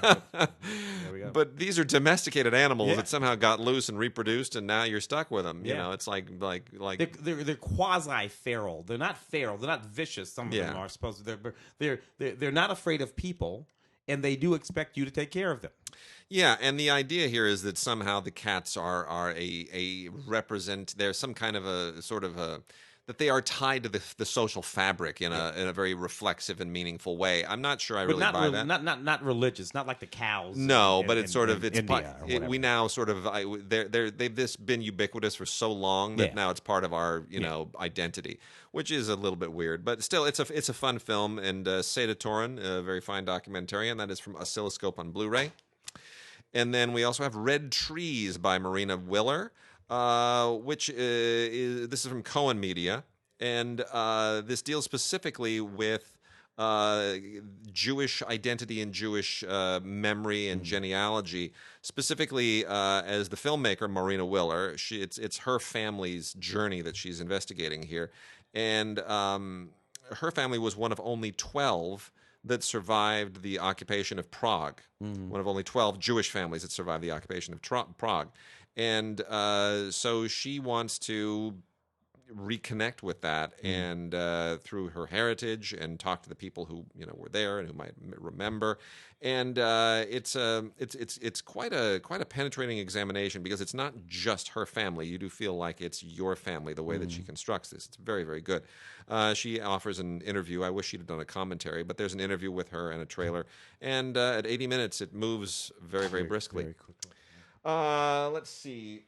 we go. But these are domesticated animals that somehow got loose and reproduced, and now you're stuck with them. You know, it's like they're quasi-feral. They're not feral. They're not vicious. Some of them are supposed to. They're not afraid of people, and they do expect you to take care of them. Yeah, and the idea here is that somehow the cats are a represent. There's some kind of a sort of a that they are tied to the social fabric in a very reflexive and meaningful way. I'm not sure I really buy that. Not religious, not like the cows. No, but it's sort of we now sort of they've this been ubiquitous for so long that now it's part of our identity, which is a little bit weird, but still it's a fun film. And Seda Torin, a very fine documentarian, that is from Oscilloscope on Blu-ray. And then we also have Red Trees by Marina Willer. This is from Cohen Media, and this deals specifically with Jewish identity and Jewish memory and genealogy. Specifically, as the filmmaker Marina Willer, it's her family's journey that she's investigating here, and her family was one of only 12 that survived the occupation of Prague. One of only 12 Jewish families that survived the occupation of Prague. And so she wants to reconnect with that, and through her heritage, and talk to the people who were there and who might remember. And it's quite a penetrating examination, because it's not just her family. You do feel like it's your family the way that she constructs this. It's very, very good. She offers an interview. I wish she'd have done a commentary, but there's an interview with her and a trailer. And at 80 minutes, it moves very, very briskly. Very quickly. Let's see.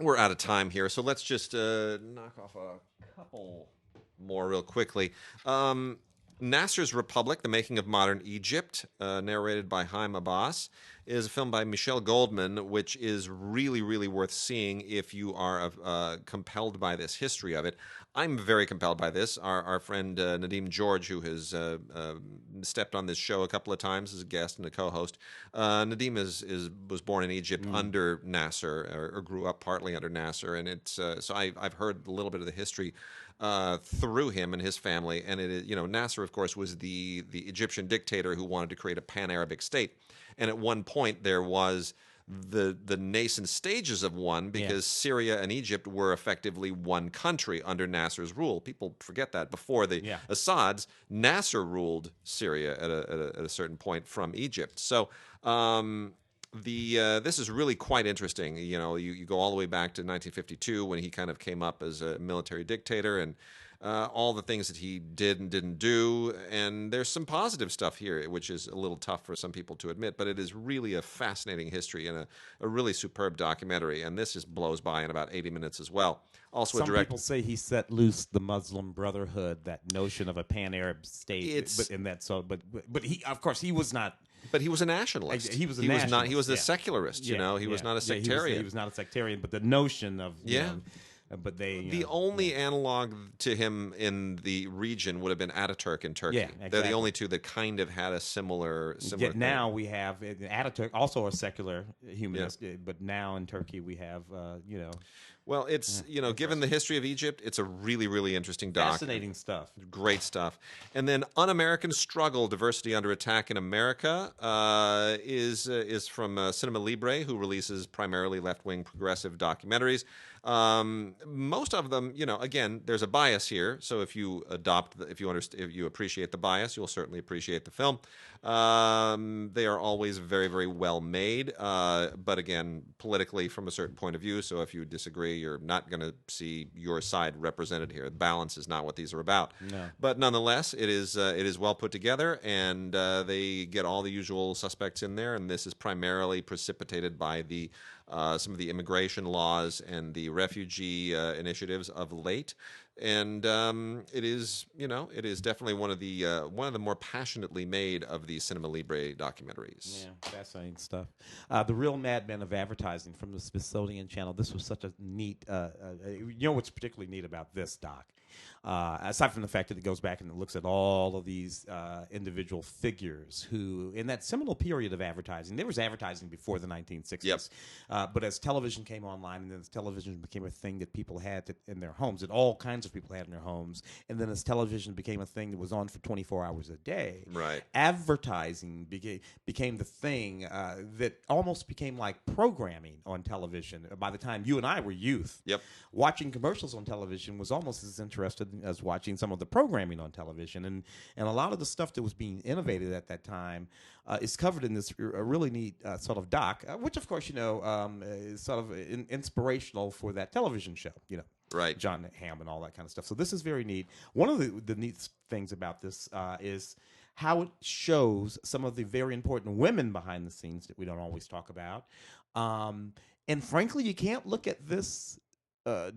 We're out of time here, so let's just knock off a couple more real quickly. Nasser's Republic, The Making of Modern Egypt, narrated by Haim Abbas, is a film by Michelle Goldman, which is really, really worth seeing if you are compelled by this history of it. I'm very compelled by this. Our friend Nadim George, who has stepped on this show a couple of times as a guest and a co-host, Nadim was born in Egypt under Nasser, or grew up partly under Nasser, and it's so I've heard a little bit of the history through him and his family. And it is, Nasser, of course, was the Egyptian dictator who wanted to create a pan-Arabic state, and at one point there was the nascent stages of one, because Syria and Egypt were effectively one country under Nasser's rule. People forget that. Before the Assads, Nasser ruled Syria at a certain point from Egypt. So this is really quite interesting. You go all the way back to 1952 when he kind of came up as a military dictator, and all the things that he did and didn't do. And there's some positive stuff here, which is a little tough for some people to admit, but it is really a fascinating history and a really superb documentary. And this just blows by in about 80 minutes as well. Also, some people say he set loose the Muslim Brotherhood, that notion of a pan-Arab state. But he, of course, he was not. But he was a nationalist. He was a nationalist. He was a secularist. He was not a sectarian. He was not a sectarian. But the notion of but the only analog to him in the region would have been Ataturk in Turkey. Yeah, exactly. They're the only two that kind of had a similar thing. Now we have Ataturk, also a secular humanist, but now in Turkey we have Well, it's given the history of Egypt, it's a really, really interesting doc. Fascinating stuff. Great stuff. And then Un-American Struggle: Diversity Under Attack in America is from Cinema Libre, who releases primarily left-wing progressive documentaries. Most of them, again, there's a bias here. So if you if you appreciate the bias, you'll certainly appreciate the film. They are always very, very well made, but again, politically from a certain point of view. So if you disagree, you're not going to see your side represented here. Balance is not what these are about. No. But nonetheless, it is well put together, and they get all the usual suspects in there. And this is primarily precipitated by some of the immigration laws and the refugee initiatives of late. And it is definitely one of the more passionately made of the Cinema Libre documentaries. Yeah, fascinating stuff. The Real Madmen of Advertising from the Smithsonian Channel. This was such a neat. What's particularly neat about this doc, aside from the fact that it goes back and it looks at all of these individual figures who, in that seminal period of advertising, there was advertising before the 1960s. Yep. But as television came online, and then as television became a thing that people had in their homes, that all kinds of people had in their homes, and then as television became a thing that was on for 24 hours a day, right? Advertising became the thing that almost became like programming on television. By the time you and I were youth, watching commercials on television was almost as interesting as watching some of the programming on television, and a lot of the stuff that was being innovated at that time is covered in this really neat sort of doc, which of course is sort of inspirational for that television show, right? John Hamm and all that kind of stuff. So this is very neat. One of the neat things about this is how it shows some of the very important women behind the scenes that we don't always talk about. And frankly, you can't look at this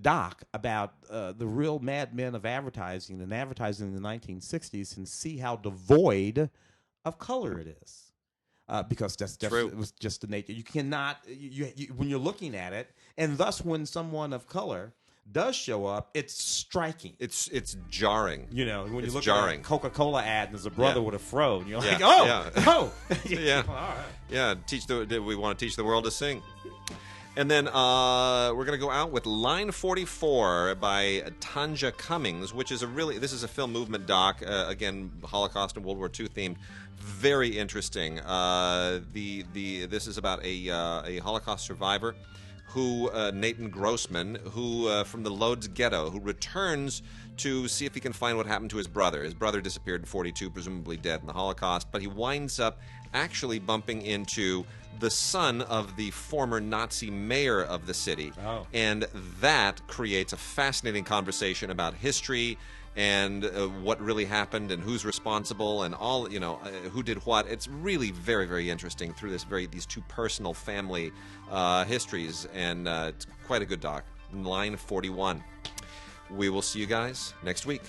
doc about the real madmen of advertising and advertising in the 1960s and see how devoid of color it is. Because it was just the nature. You cannot, when you're looking at it, and thus when someone of color does show up, it's striking. It's jarring. When you look jarring. at a Coca-Cola ad and there's a brother with a fro, and you're like, yeah. oh. Yeah. All right. Yeah, we want to teach the world to sing. And then we're going to go out with Line 44 by Tanja Cummings, which is this is a film movement doc, again, Holocaust and World War II themed. Very interesting. This is about a Holocaust survivor who, Nathan Grossman, who from the Lodz ghetto, who returns to see if he can find what happened to his brother. His brother disappeared in 1942, presumably dead in the Holocaust, but he winds up actually bumping into the son of the former Nazi mayor of the city. Oh. And that creates a fascinating conversation about history and what really happened and who's responsible and all, who did what. It's really very, very interesting through these two personal family histories, and it's quite a good doc. Line 41. We will see you guys next week.